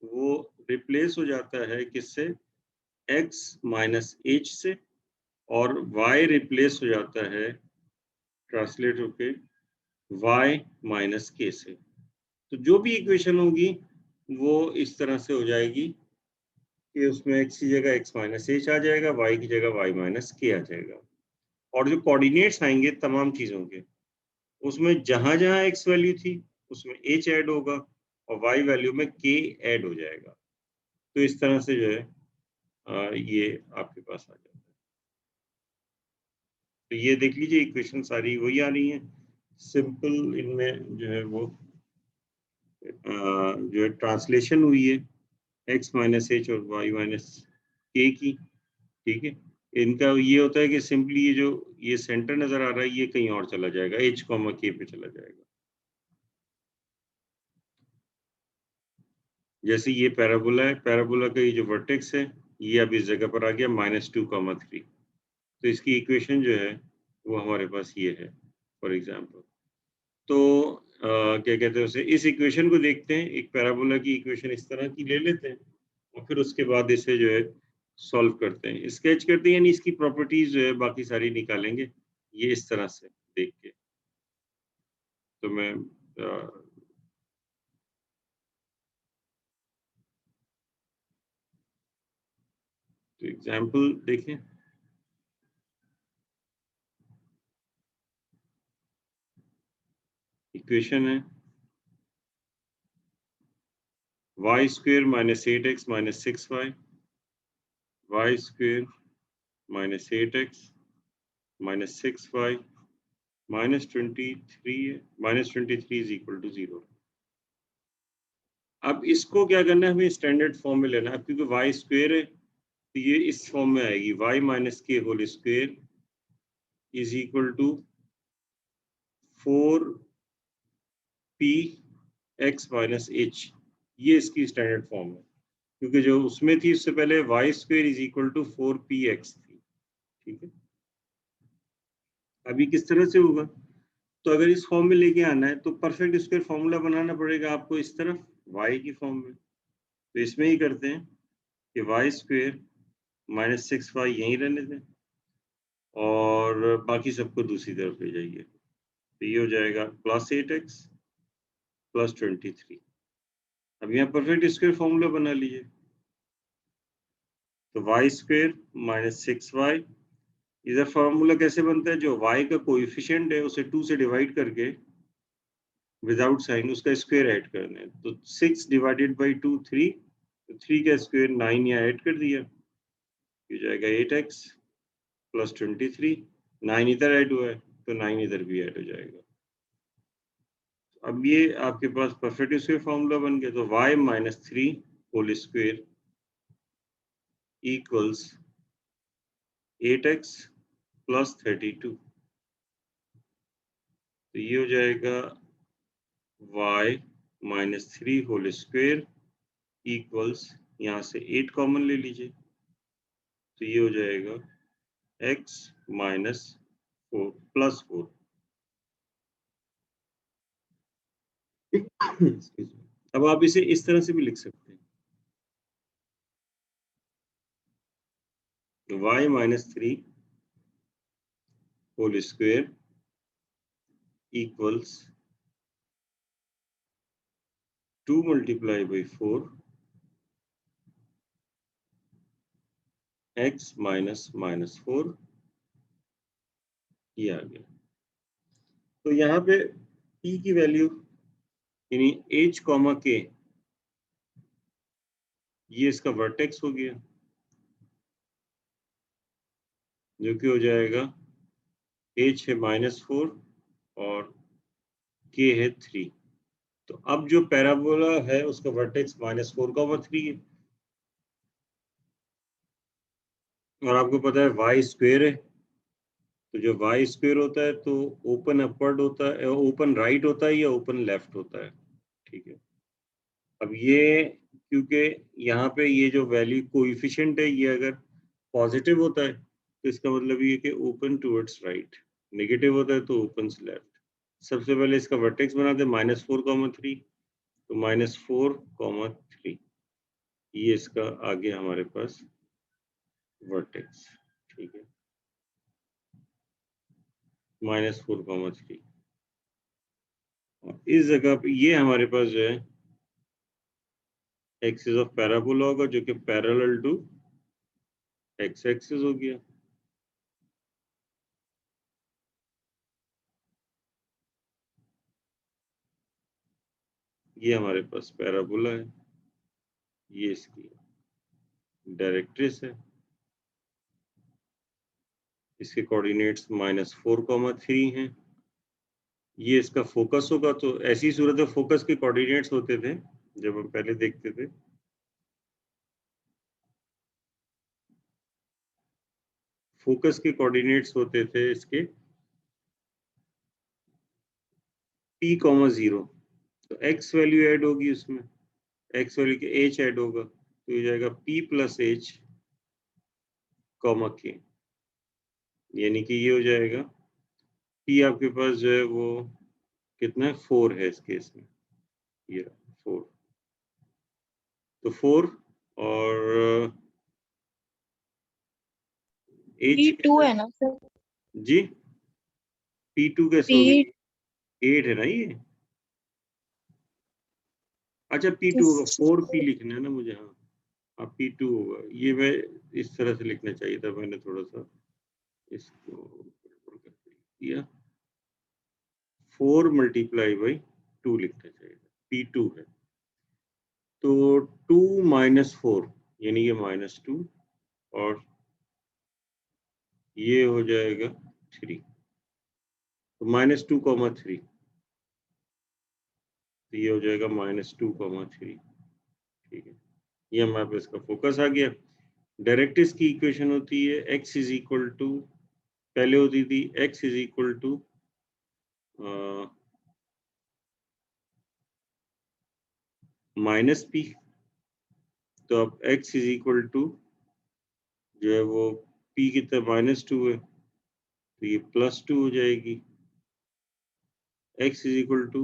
वो रिप्लेस हो जाता है किससे, x माइनस h से, और y रिप्लेस हो जाता है ट्रांसलेट होके y माइनस k से। तो जो भी इक्वेशन होगी वो इस तरह से हो जाएगी कि उसमें x की जगह x माइनस h आ जाएगा, y की जगह y माइनस k आ जाएगा। और जो कोऑर्डिनेट्स आएंगे तमाम चीजों के, उसमें जहां जहां x वैल्यू थी उसमें h ऐड होगा और y वैल्यू में k ऐड हो जाएगा। तो इस तरह से जो है ये आपके पास आ जाता है। तो ये देख लीजिए इक्वेशन सारी वही आ रही हैं, सिंपल इनमें जो है वो जो है ट्रांसलेशन हुई है x माइनस एच और y माइनस के की, ठीक है। इनका ये होता है कि सिंपली ये जो ये सेंटर नजर आ रहा है ये कहीं और चला जाएगा, h, k पे चला जाएगा। जैसे ये पैराबोला है, पैराबोला का ये जो वर्टेक्स है ये अब इस जगह पर आ गया -2, 3। तो इसकी इक्वेशन जो है वो हमारे पास ये है फॉर एग्जांपल। तो क्या कहते हैं उसे, इस इक्वेशन को देखते हैं, एक पैराबोला की इक्वेशन इस तरह की ले लेते हैं और फिर उसके बाद इसे जो है सॉल्व करते हैं, स्केच करते हैं, यानी इसकी प्रॉपर्टीज जो है बाकी सारी निकालेंगे ये इस तरह से देख के। तो मैं तो एग्जाम्पल देखें, इक्वेशन है y square minus 8x minus 6y, y square minus 8x minus 6y minus 23 है, माइनस 23 इज इक्वल टू 0। अब इसको क्या करना है, हमें स्टैंडर्ड फॉर्म में लेना है। अब क्योंकि y स्क्वेयर है तो ये इस फॉर्म में आएगी, y minus K whole square is equal to 4p x minus h। ये इसकी स्टैंडर्ड फॉर्म है, क्योंकि जो उसमें थी उससे पहले y square is equal to 4px थी। ठीक है, अभी किस तरह से होगा, तो अगर इस फॉर्म में लेके आना है तो परफेक्ट स्क्वायर फॉर्मूला बनाना पड़ेगा आपको इस तरफ y की फॉर्म में। तो इसमें ही करते हैं कि y स्क्वेयर माइनस 6y यहीं रहने दें और बाकी सबको दूसरी तरफ ले जाइए। तो ये हो जाएगा प्लस 8x प्लस 23। अब यहाँ परफेक्ट स्क्वायर फॉर्मूला बना लीजिए। तो y स्क्वेयर माइनस 6y, इधर फॉर्मूला कैसे बनता है, जो y का कोएफिशिएंट है उसे 2 से डिवाइड करके विदाउट साइन उसका स्क्वायर ऐड करना है। तो 6 डिवाइडेड बाई 2 3, तो 3 का स्क्वायर 9 यहाँ ऐड कर दिया, हो जाएगा 8x प्लस 23। 9 इधर ऐड हुआ है तो 9 इधर भी ऐड हो जाएगा। अब ये आपके पास परफेक्ट स्क्वायर फॉर्मूला बन गया। तो y minus 3 whole square equals 8x plus 32। तो ये हो जाएगा y minus 3 whole square equals, यहाँ से 8 कॉमन ले लीजिए, तो ये हो जाएगा x माइनस 4 प्लस 4। अब आप इसे इस तरह से भी लिख सकते हैं, y minus 3 whole square equals 2 multiply by 4 x minus minus 4, ये आ गया। तो यहाँ पे p की वैल्यू यानी h कॉमा k, ये इसका वर्टेक्स हो गया, जो कि हो जाएगा h है -4 और k है 3। तो अब जो पैराबोला है उसका वर्टेक्स -4/3 है, और आपको पता है y स्क्वायर है, तो जो y स्क्वायर होता है तो ओपन अपवर्ड होता है, ओपन राइट होता है या ओपन लेफ्ट होता है। ठीक है, अब ये क्योंकि यहाँ पे ये जो वैल्यू कोएफिशिएंट है ये अगर पॉजिटिव होता है तो इसका मतलब ये कि ओपन टुवर्ड्स राइट, नेगेटिव होता है तो ओपन लेफ्ट। सबसे पहले इसका वर्टेक्स बना दे -4,3, तो -4,3 ये इसका आगे हमारे पास वर्टेक्स। ठीक है, -4,3 इस जगह पे ये हमारे पास जो है एक्सिस ऑफ पैराबोला होगा, जो कि पैरेलल टू एक्स एक्सिस हो गया। ये हमारे पास पैराबोला है, ये इसकी डायरेक्ट्रिस है, इसके कोऑर्डिनेट्स -4,3 हैं। ये इसका फोकस होगा, तो ऐसी सूरत में फोकस के कोऑर्डिनेट्स होते थे जब हम पहले देखते थे। फोकस के कोऑर्डिनेट्स होते थे इसके p,0, तो x वैल्यू ऐड होगी उसमें, x वैल्यू के h ऐड होगा, तो ये जाएगा p प्लस h k, यानी कि ये हो जाएगा p आपके पास जो है वो कितना है, 4 है इस केस में, ये 4, तो 4 और h P2 है ना सर? जी p2 कैसे होगी, 8 है ना ये, अच्छा p2 होगा, 4p लिखना है ना मुझे। हाँ हाँ P2 होगा, ये मैं इस तरह से लिखना चाहिए था, मैंने थोड़ा सा इसको गड़बड़ कर दिया। 4 मल्टीप्लाई बाई 2 लिखना चाहिए, P2 है। तो 2 माइनस 4 यानी कि -2 और ये हो जाएगा 3, तो -2,3, तो ये हो जाएगा -2,3। ठीक है, ये हमारे पास इसका फोकस आ गया। डायरेक्ट्रिक्स की इक्वेशन होती है x इज इक्वल टू, पहले होती थी x is equal to -p, तो अब x इज इक्वल टू जो है वो p की तरफ -2 है, तो ये +2 हो जाएगी। x is equal to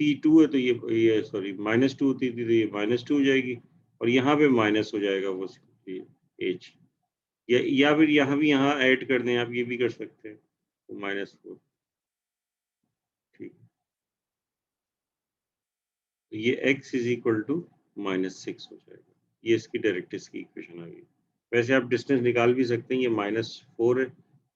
P2 है, तो ये सॉरी -2 होती थी, तो ये -2 हो जाएगी, और यहाँ पे माइनस हो जाएगा वो h, या फिर यहाँ भी यहाँ ऐड कर दें, आप ये भी कर सकते हैं, तो -4। ठीक, तो ये x इज इक्वल टू -6 हो जाएगा। ये इसकी डायरेक्ट्रिक्स की इक्वेशन आ गई। वैसे आप डिस्टेंस निकाल भी सकते हैं, ये -4 है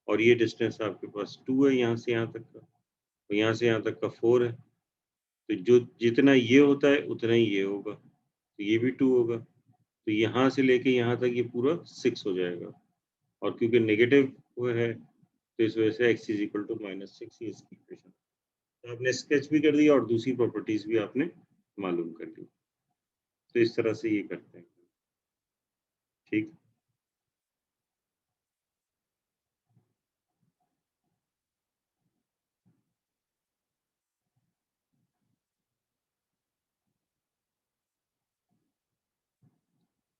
और ये डिस्टेंस आपके पास 2 है यहाँ से यहाँ तक का, तो यहाँ से यहाँ तक का 4 है, तो जो जितना ये होता है उतना ही ये होगा, तो ये भी 2 होगा, तो यहाँ से लेके यहाँ तक ये पूरा 6 हो जाएगा, और क्योंकि नेगेटिव वो है तो इस वजह से x इज इक्वल टू -6, ये इसकी इक्वेशन। तो आपने स्केच भी कर दिया और दूसरी प्रॉपर्टीज भी आपने मालूम कर ली, तो इस तरह से ये करते हैं। ठीक,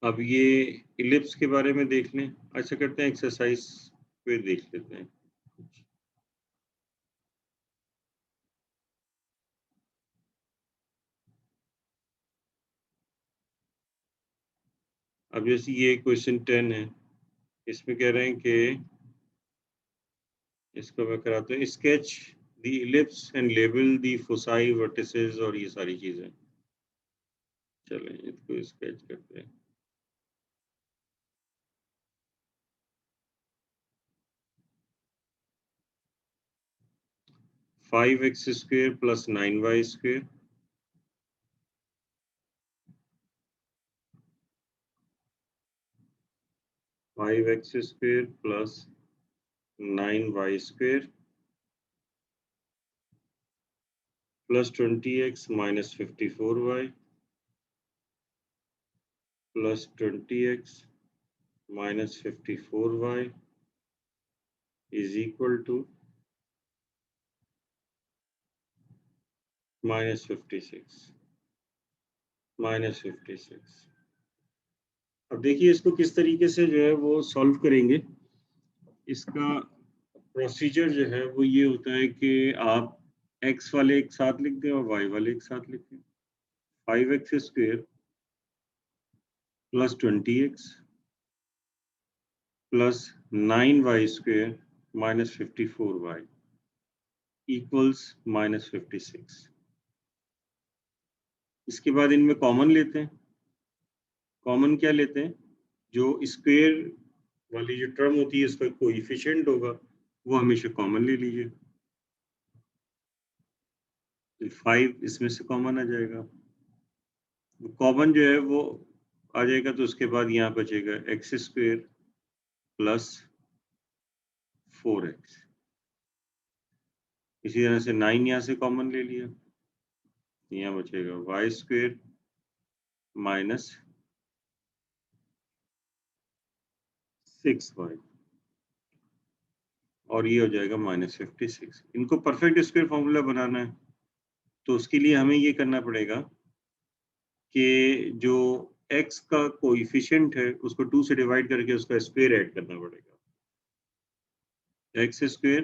अब ये इलिप्स के बारे में देख लें। अच्छा करते हैं एक्सरसाइज पे देख लेते हैं। अब जैसे ये क्वेश्चन 10 है, इसमें कह रहे हैं कि इसको मैं कराता हूँ, sketch the ellipse and label the foci vertices, और ये सारी चीजें। चलें इसको स्केच करते हैं। Five x square plus 9y square, five x square plus 9y square plus 20x minus 54y plus 20x minus 54y is equal to -56। अब देखिए इसको किस तरीके से जो है वो सॉल्व करेंगे। इसका प्रोसीजर जो है वो ये होता है कि आप x वाले एक साथ लिख दें और y वाले एक साथ लिख दें। 5x square plus 20x plus 9y square minus 54y equals -56। इसके बाद इनमें कॉमन लेते हैं। कॉमन क्या लेते हैं? जो स्क्वेयर वाली जो टर्म होती है इसका कोएफिशिएंट होगा वो हमेशा कॉमन ले लीजिए। 5 इसमें से कॉमन आ जाएगा, कॉमन जो है वो आ जाएगा, तो उसके बाद यहाँ बचेगा एक्स स्क्वेयर प्लस 4x। इसी तरह से 9 यहाँ से कॉमन ले लिया, यहाँ बचेगा वाई स्क्वेयर माइनस 6y, और ये हो जाएगा -56। इनको परफेक्ट स्क्वायर फॉर्मूला बनाना है, तो उसके लिए हमें ये करना पड़ेगा कि जो x का कोएफिशिएंट है उसको 2 से डिवाइड करके उसका स्क्वायर ऐड करना पड़ेगा। x स्क्वायर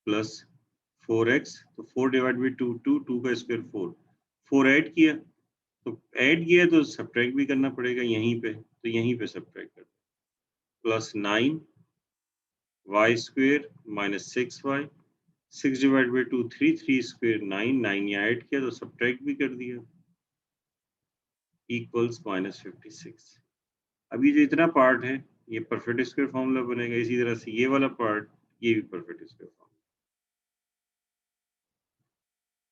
प्लस 4x, तो 4 डिवाइड बाई 2, 2 का स्क्वायर 4, 4 ऐड किया, तो ऐड किया तो सब्ट्रैक्ट भी करना पड़ेगा यहीं पे, तो यहीं पे सब्ट्रैक्ट कर, plus 9 y square minus 6y, 6 divide by 2 3, 3 square 9, 9 यहाँ ऐड किया तो सब्ट्रैक्ट भी कर दिया, इक्वल्स -56। अब ये जो इतना पार्ट है ये परफेक्ट स्क्वायर फॉर्मूला बनेगा, इसी तरह से ये वाला पार्ट ये भी परफेक्ट स्क्वायर फॉर्मूला।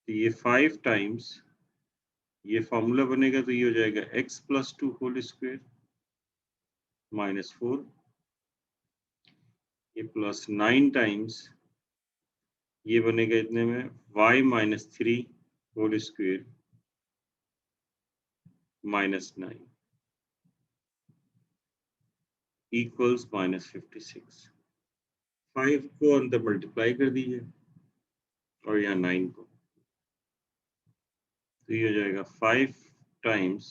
तो ये 5 टाइम्स ये फॉर्मूला बनेगा, तो ये हो जाएगा x + 2 होल स्क्वायर -4, ये +9 टाइम्स ये बनेगा इतने में y - 3 होल स्क्वायर -9 इक्वल्स -56। 5 को अंदर मल्टीप्लाई कर दीजिए और यहाँ 9 को, तो ये हो जाएगा 5 times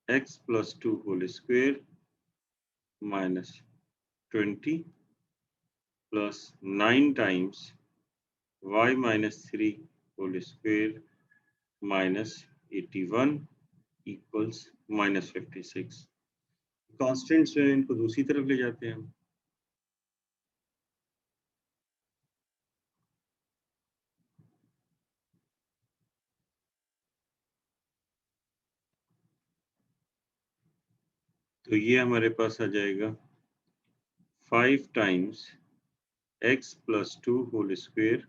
x + 2 whole square -20 plus 9 times y - 3 whole square -81 equals -56। Constants हैं, इनको दूसरी तरफ ले जाते हैं हम। तो ये हमारे पास आ जाएगा 5 times x + 2 whole square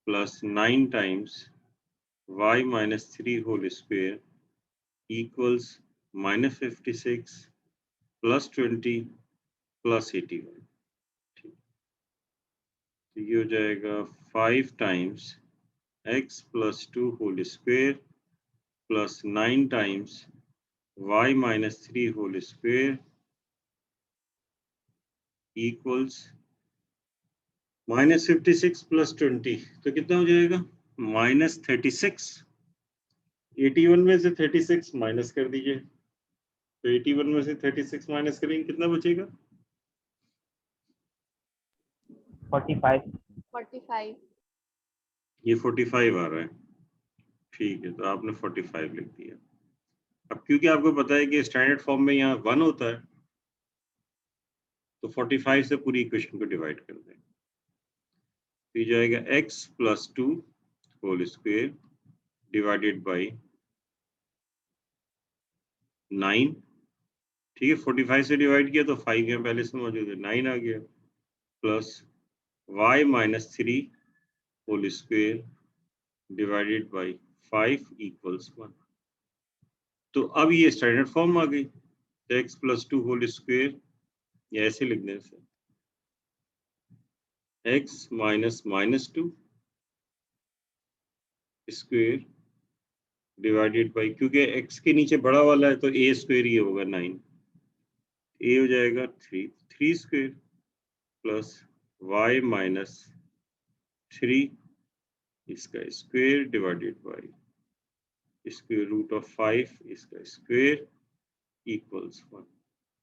plus 9 times y - 3 whole square equals -56 plus 20 plus 81। ठीक, तो ये हो जाएगा 5 times x + 2 whole square plus 9 times y - 3 whole square equals -56 plus 20, तो कितना हो जाएगा -36। 81 में से 36 माइनस कर दीजिए, तो 81 में से 36 माइनस करेंगे कितना बचेगा 45। 45। ये 45 आ रहा है। ठीक है, तो आपने 45 लिख दिया। अब क्योंकि आपको पता है कि स्टैंडर्ड फॉर्म में यहाँ 1 होता है, तो 45 से पूरी इक्वेशन को डिवाइड कर दें, तो ये जाएगा x + 2 whole square divided by 9। ठीक है, 45 से डिवाइड किया तो 5 यहाँ पहले से मौजूद है, 9 आ गया, plus y - 3 whole square divided by 5 equals 1। तो अब ये स्टैंडर्ड फॉर्म आ गई, तो x + 2 होल स्क्वायर या ऐसे लिख दें इसे x - -2 स्क्वायर डिवाइडेड बाई, क्योंकि x के नीचे बड़ा वाला है तो a स्क्वायर ये होगा 9, a हो जाएगा 3 स्क्वायर प्लस y - 3 इसका square divided by square root of 5 इसका स्क्वायर इक्वल्स 1।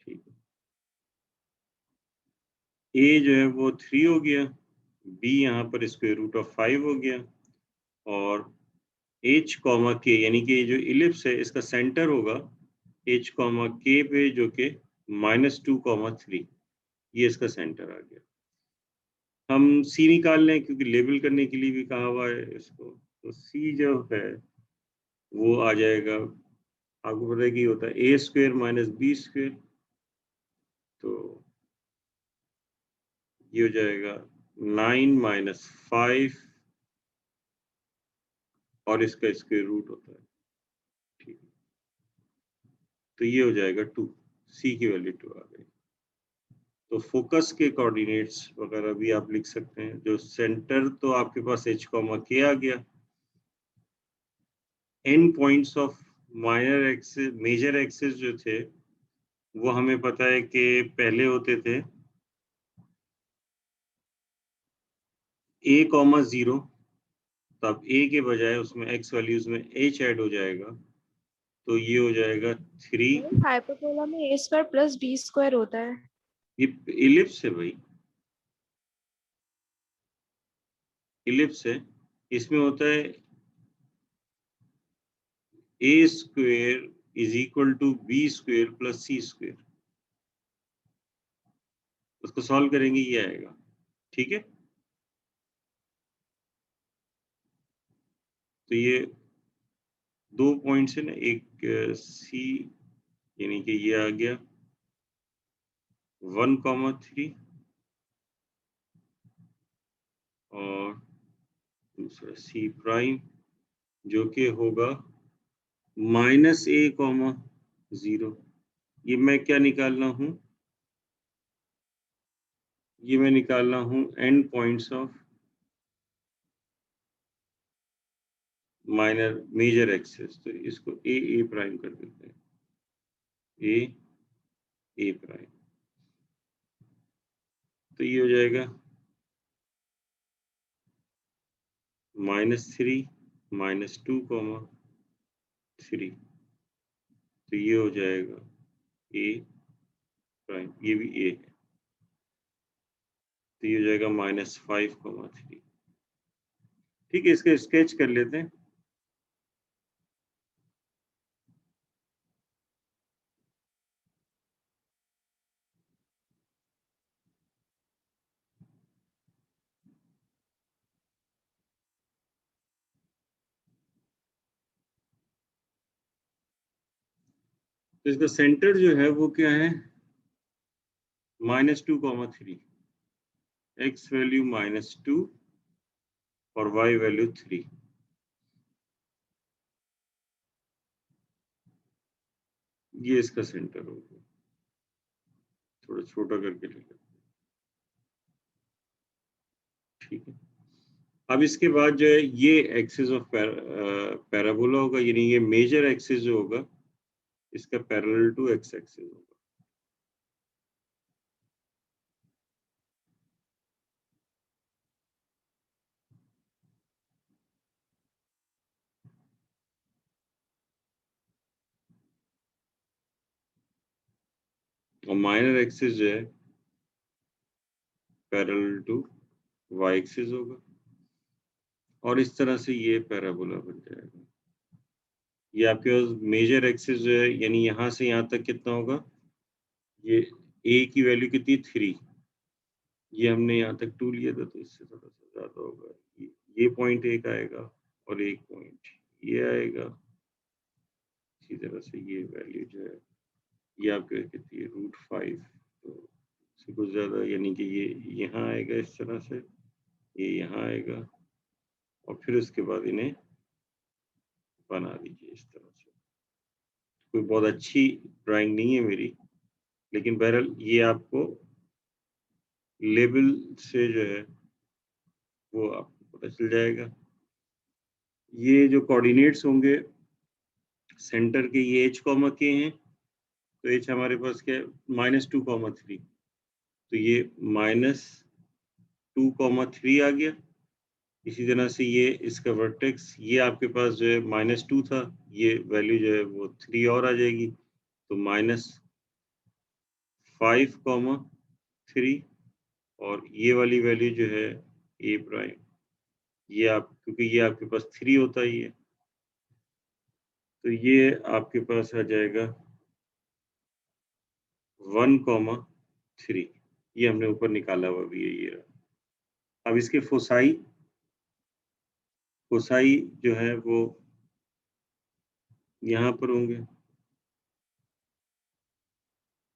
ठीक है, a जो है वो 3 हो गया, b यहाँ पर स्क्वायर रूट ऑफ 5 हो गया, और h, k यानी कि जो इलिप्स है इसका सेंटर होगा h, k पे, जो कि -2, 3, ये इसका सेंटर आ गया। हम c निकाल लें क्योंकि लेबल करने के लिए भी कहा हुआ है इसको, तो c जो है वो आ जाएगा, आपको पता है कि होता है a स्क्वायर - b स्क्वायर, तो ये हो जाएगा 9 - 5 और इसका स्क्वायर रूट होता है। ठीक है, तो ये हो जाएगा 2, c की वैल्यू 2 आ गई। तो फोकस के कोऑर्डिनेट्स वगैरह भी आप लिख सकते हैं। जो सेंटर तो आपके पास h, k आ गया, end points of minor axis major axis जो थे वो हमें पता है कि पहले होते थे a, 0, तो अब a के बजाय उसमें x वैल्यूज में h ऐड हो जाएगा, तो ये हो जाएगा 3। हाइपरबोला में a square plus b square होता है। ये इलिप्स है भाई, इलिप्स है, इसमें होता है a square is equal to b square plus c square, उसको सॉल्व करेंगे ये आएगा। ठीक है, तो ये 2 पॉइंट्स है ना, एक सी यानी कि ये आ गया 1,3 और दूसरा सी प्राइम जो कि होगा -a,0। ये मैं क्या निकाल रहा हूँ, ये मैं निकाल रहा हूँ end points of minor major axes. तो इसको ए प्राइम कर देते हैं, ए प्राइम। तो ये हो जाएगा -3 -2,3। तो ये हो जाएगा ए प्राइम, ये भी ए है। तो ये हो जाएगा -5,3। ठीक है, इसका स्केच कर लेते हैं। तो इसका सेंटर जो है वो क्या है, -2,3, एक्स वैल्यू -2 और वाई वैल्यू 3। ये इसका सेंटर होगा, थोड़ा छोटा करके ले लेते हैं। ठीक है, अब इसके बाद जो है ये एक्सिस ऑफ पैराबोला होगा, यानी ये मेजर एक्सिस जो होगा इसका पैरेलल टू एक्स एक्सिस होगा। और माइनर एक्सिस जो है पैरेलल टू वाई एक्सिस होगा। और इस तरह से ये पैराबोला बन जाएगा। ये आपके पास मेजर एक्सिस जो है, यानी यहाँ से यहाँ तक कितना होगा, ये ए की वैल्यू कितनी, 3। ये हमने यहाँ तक 2 लिया था, तो इससे थोड़ा सा ज्यादा होगा। ये पॉइंट एक आएगा और एक पॉइंट ये आएगा। इसी तरह से ये वैल्यू जो है ये आपके कितनी है, √5। तो इससे कुछ ज्यादा, यानी कि ये यहाँ आएगा इस तरह से, ये यहाँ आएगा और फिर उसके बाद इन्हें बना दीजिए इस तरह से। कोई बहुत अच्छी ड्राइंग नहीं है मेरी, लेकिन बहरहाल ये आपको लेवल से जो है वो आपको पता चल जाएगा। ये जो कोऑर्डिनेट्स होंगे सेंटर के, ये h, k हैं। तो h हमारे पास क्या है, -2,3। तो ये -2,3 आ गया। इसी तरह से ये इसका वर्टेक्स, ये आपके पास जो है -2 था, ये वैल्यू जो है वो 3 और आ जाएगी। तो -5,3 और ये वाली वैल्यू जो है ए प्राइम, ये आप, क्योंकि ये आपके पास 3 होता ही है, तो ये आपके पास आ जाएगा 1,3। ये हमने ऊपर निकाला हुआ भी है, ये रहा। अब इसके फोसाई जो है वो यहाँ पर होंगे।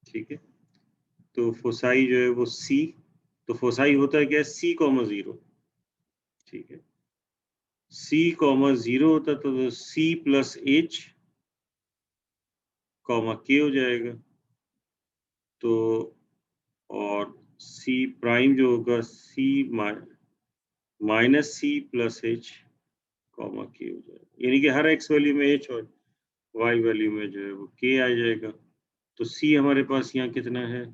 ठीक है, तो फोसाई जो है वो सी, तो फोसाई होता है क्या, C,0। ठीक है, C,0 होता तो C + H, K हो जाएगा। तो और C प्राइम जो होगा C -C + H, K हो जाएगा। यानी कि हर x वैल्यू में H और y वैल्यू में जो है वो K आ जाएगा। तो C हमारे पास यहाँ कितना है,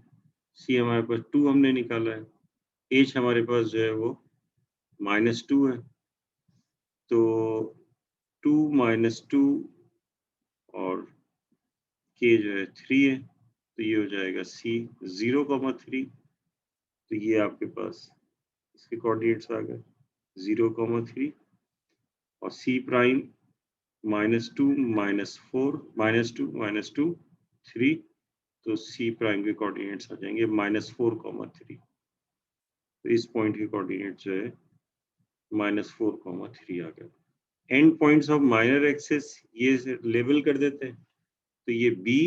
C हमारे पास 2 हमने निकाला है। H हमारे पास जो है वो -2 है। तो 2 - 2 और K जो है 3 है। तो ये हो जाएगा C 0,3। तो ये आपके पास इसके कोऑर्डिनेट्स आ गए 0,3 और C प्राइम -2 -4 -2 -2 3। तो C प्राइम के कोऑर्डिनेट्स आ जाएंगे -4,3। तो इस पॉइंट के कोऑर्डिनेट जो है -4,3 आ गए। And points of minor axis ये लेबल कर देते हैं, तो ये बी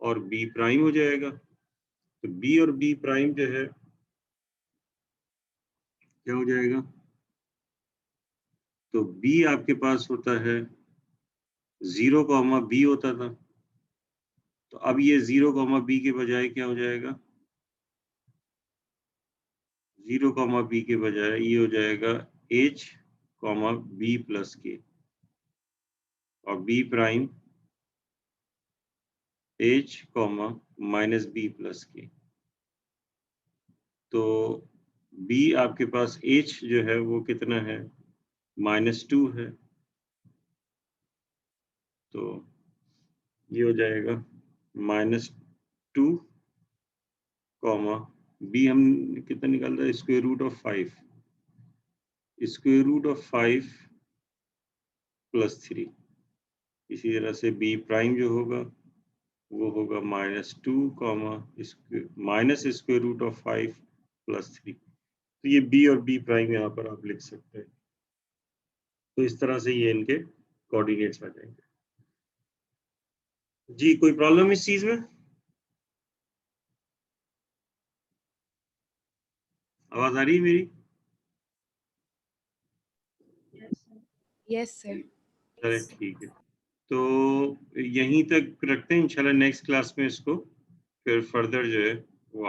और बी प्राइम हो जाएगा। तो बी और बी प्राइम जो है क्या हो जाएगा, तो बी आपके पास होता है 0, बी होता था, तो अब ये 0, बी के बजाय क्या हो जाएगा, 0, बी के बजाय ये हो जाएगा H, बी प्लस के, और b prime H, minus b plus k. तो B आपके पास H जो है वो कितना है, -2 है, तो ये हो जाएगा -2, B हम कितना निकाल रहे हैं, square root of 5, square root of 5 + 3। इसी तरह से B प्राइम जो होगा वो होगा -2, माइनस स्क्वायर रूट ऑफ 5 + 3। तो ये B और B प्राइम यहाँ पर आप लिख सकते हैं। तो इस तरह से ये इनके कोऑर्डिनेट्स आ जाएंगे। जी कोई प्रॉब्लम इस चीज में? आवाज आ रही है मेरी? Yes sir. चले ठीक है, तो यहीं तक रखते हैं, इंशाल्लाह नेक्स्ट क्लास में इसको फिर फर्दर जो है वो